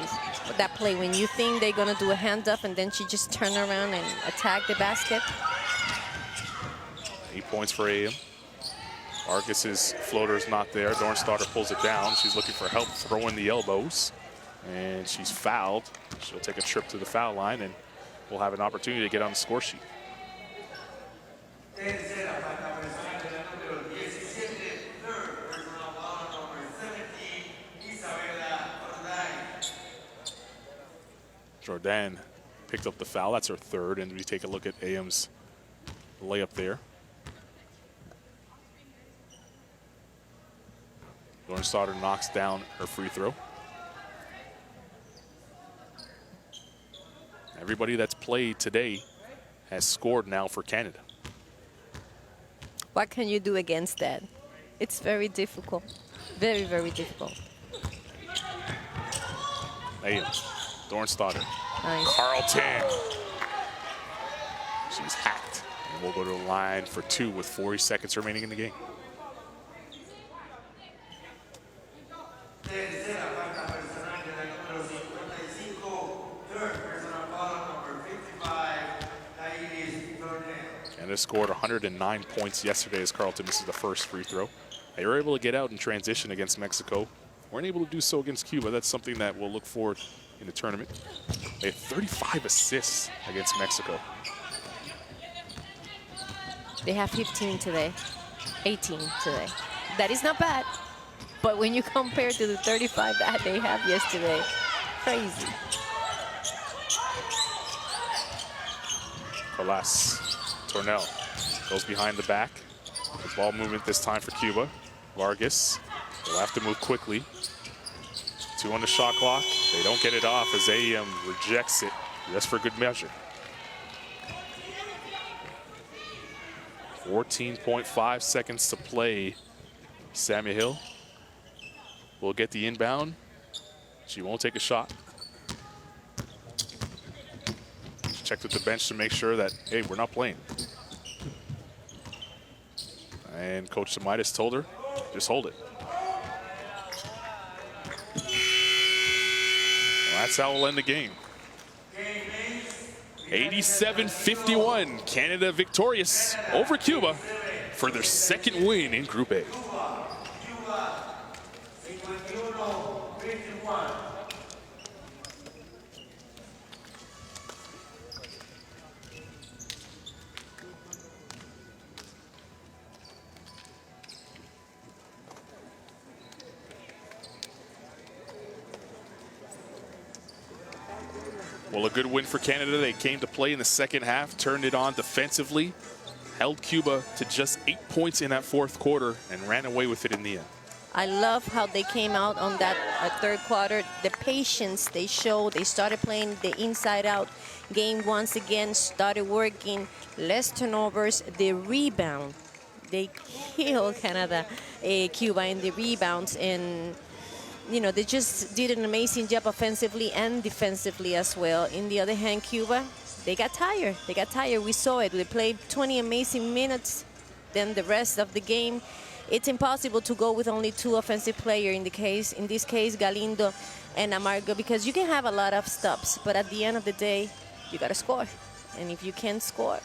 That play when you think they're gonna do a hand up and then she just turn around and attack the basket. 8 points for AM. Argus's floater's not there. Dornstarter pulls it down. She's looking for help throwing the elbows, and she's fouled. She'll take a trip to the foul line, and we'll have an opportunity to get on the score sheet. Jordan picked up the foul. That's her third, and we take a look at AM's layup there. Dornstarter knocks down her free throw. Everybody that's played today has scored now for Canada. What can you do against that? It's very difficult. Very, very difficult. AM, Dornstarter. Nice. Carlton. She's hacked. And we'll go to the line for 2 with 40 seconds remaining in the game. Canada scored 109 points yesterday as Carlton misses the first free throw. They were able to get out in transition against Mexico. Weren't able to do so against Cuba. That's something that we'll look for in the tournament. They had 35 assists against Mexico. They have 15 today, 18 today. That is not bad, but when you compare to the 35 that they have yesterday, crazy. Colas, Tornell goes behind the back. The ball movement this time for Cuba. Vargas will have to move quickly. 2 on the shot clock. They don't get it off as AM rejects it just for good measure. 14.5 seconds to play. Sammy Hill will get the inbound. She won't take a shot. Checked with the bench to make sure that, hey, we're not playing. And Coach Samitis told her, just hold it. Well, that's how we'll end the game. 87-51, Canada victorious over Cuba for their second win in Group A. Well, a good win for Canada. They came to play in the second half, turned it on defensively, held Cuba to just 8 points in that fourth quarter, and ran away with it in the end. I love how they came out on that third quarter. The patience they showed. They started playing the inside-out game once again, started working, less turnovers, the rebound. They killed Cuba in the rebounds, and you know, they just did an amazing job offensively and defensively as well. In the other hand, Cuba, they got tired. They got tired. We saw it. They played 20 amazing minutes. then the rest of the game, it's impossible to go with only 2 offensive players in this case, Galindo and AmeriCup, because you can have a lot of stops, but at the end of the day, you got to score. And if you can't score,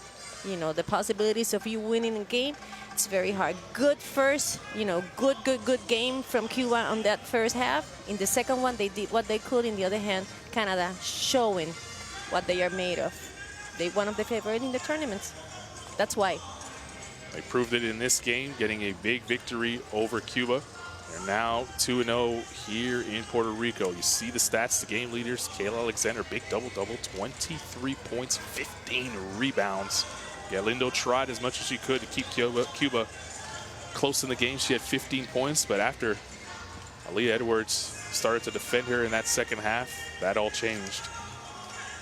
you know, the possibilities of you winning a game, it's very hard. Good first, you know, good game from Cuba on that first half. In the second one, they did what they could. In the other hand, Canada showing what they are made of. They're one of the favorites in the tournaments. That's why. They proved it in this game, getting a big victory over Cuba. They're now 2-0 here in Puerto Rico. You see the stats, the game leaders, Kayla Alexander, big double-double, 23 points, 15 rebounds. Galindo tried as much as she could to keep Cuba close in the game. She had 15 points, but after Aaliyah Edwards started to defend her in that second half, that all changed.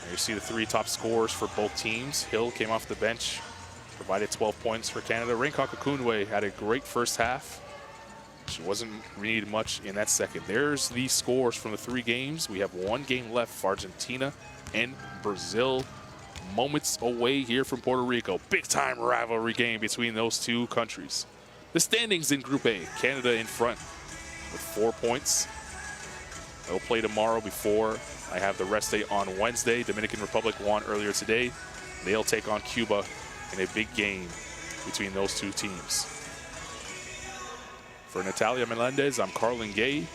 And you see the 3 top scorers for both teams. Hill came off the bench, provided 12 points for Canada. Raincock Akunwe had a great first half. She wasn't needed much in that second. There's the scores from the 3 games. We have 1 game left for Argentina and Brazil. Moments away here from Puerto Rico. Big time rivalry game between those 2 countries. The standings in Group A, Canada in front with 4 points. They'll play tomorrow before I have the rest day on Wednesday. Dominican Republic won earlier today. They'll take on Cuba in a big game between those 2 teams. For Natalia Melendez, I'm Carlin Gay.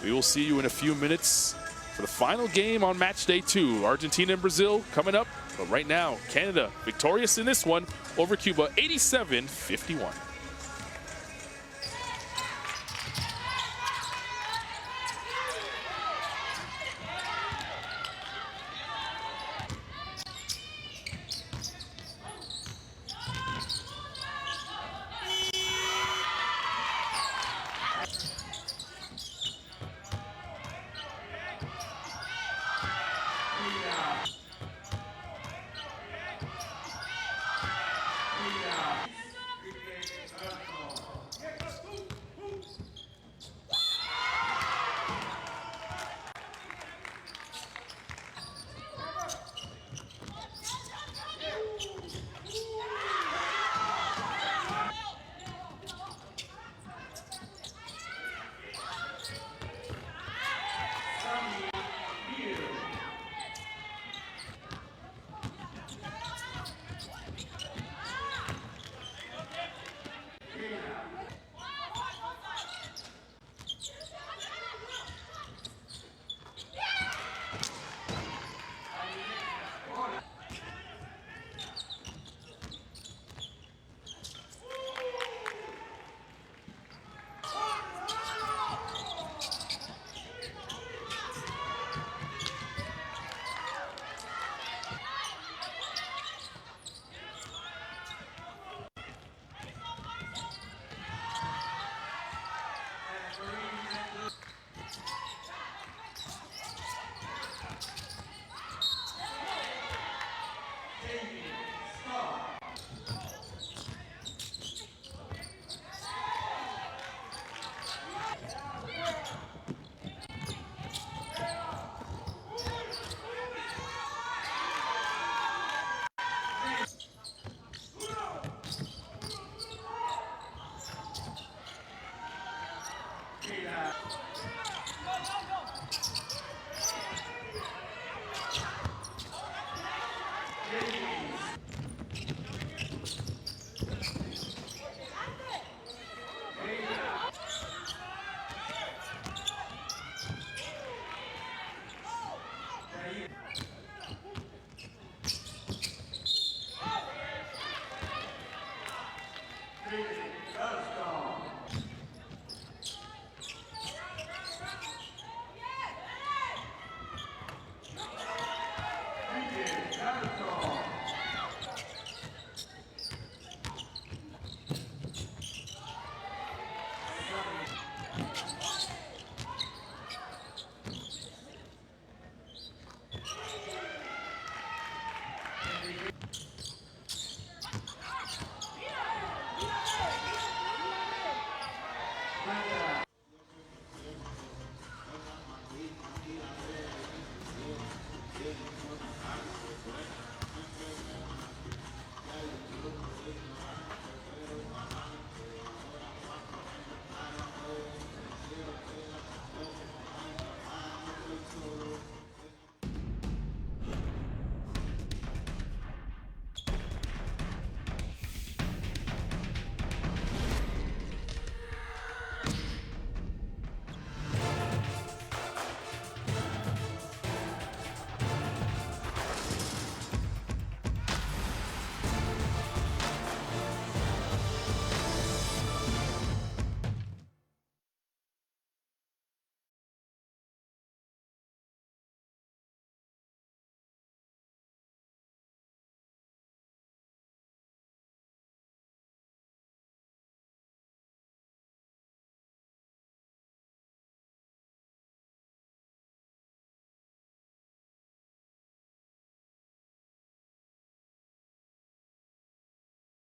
We will see you in a few minutes for the final game on match day 2. Argentina and Brazil coming up. But right now, Canada victorious in this one over Cuba, 87-51.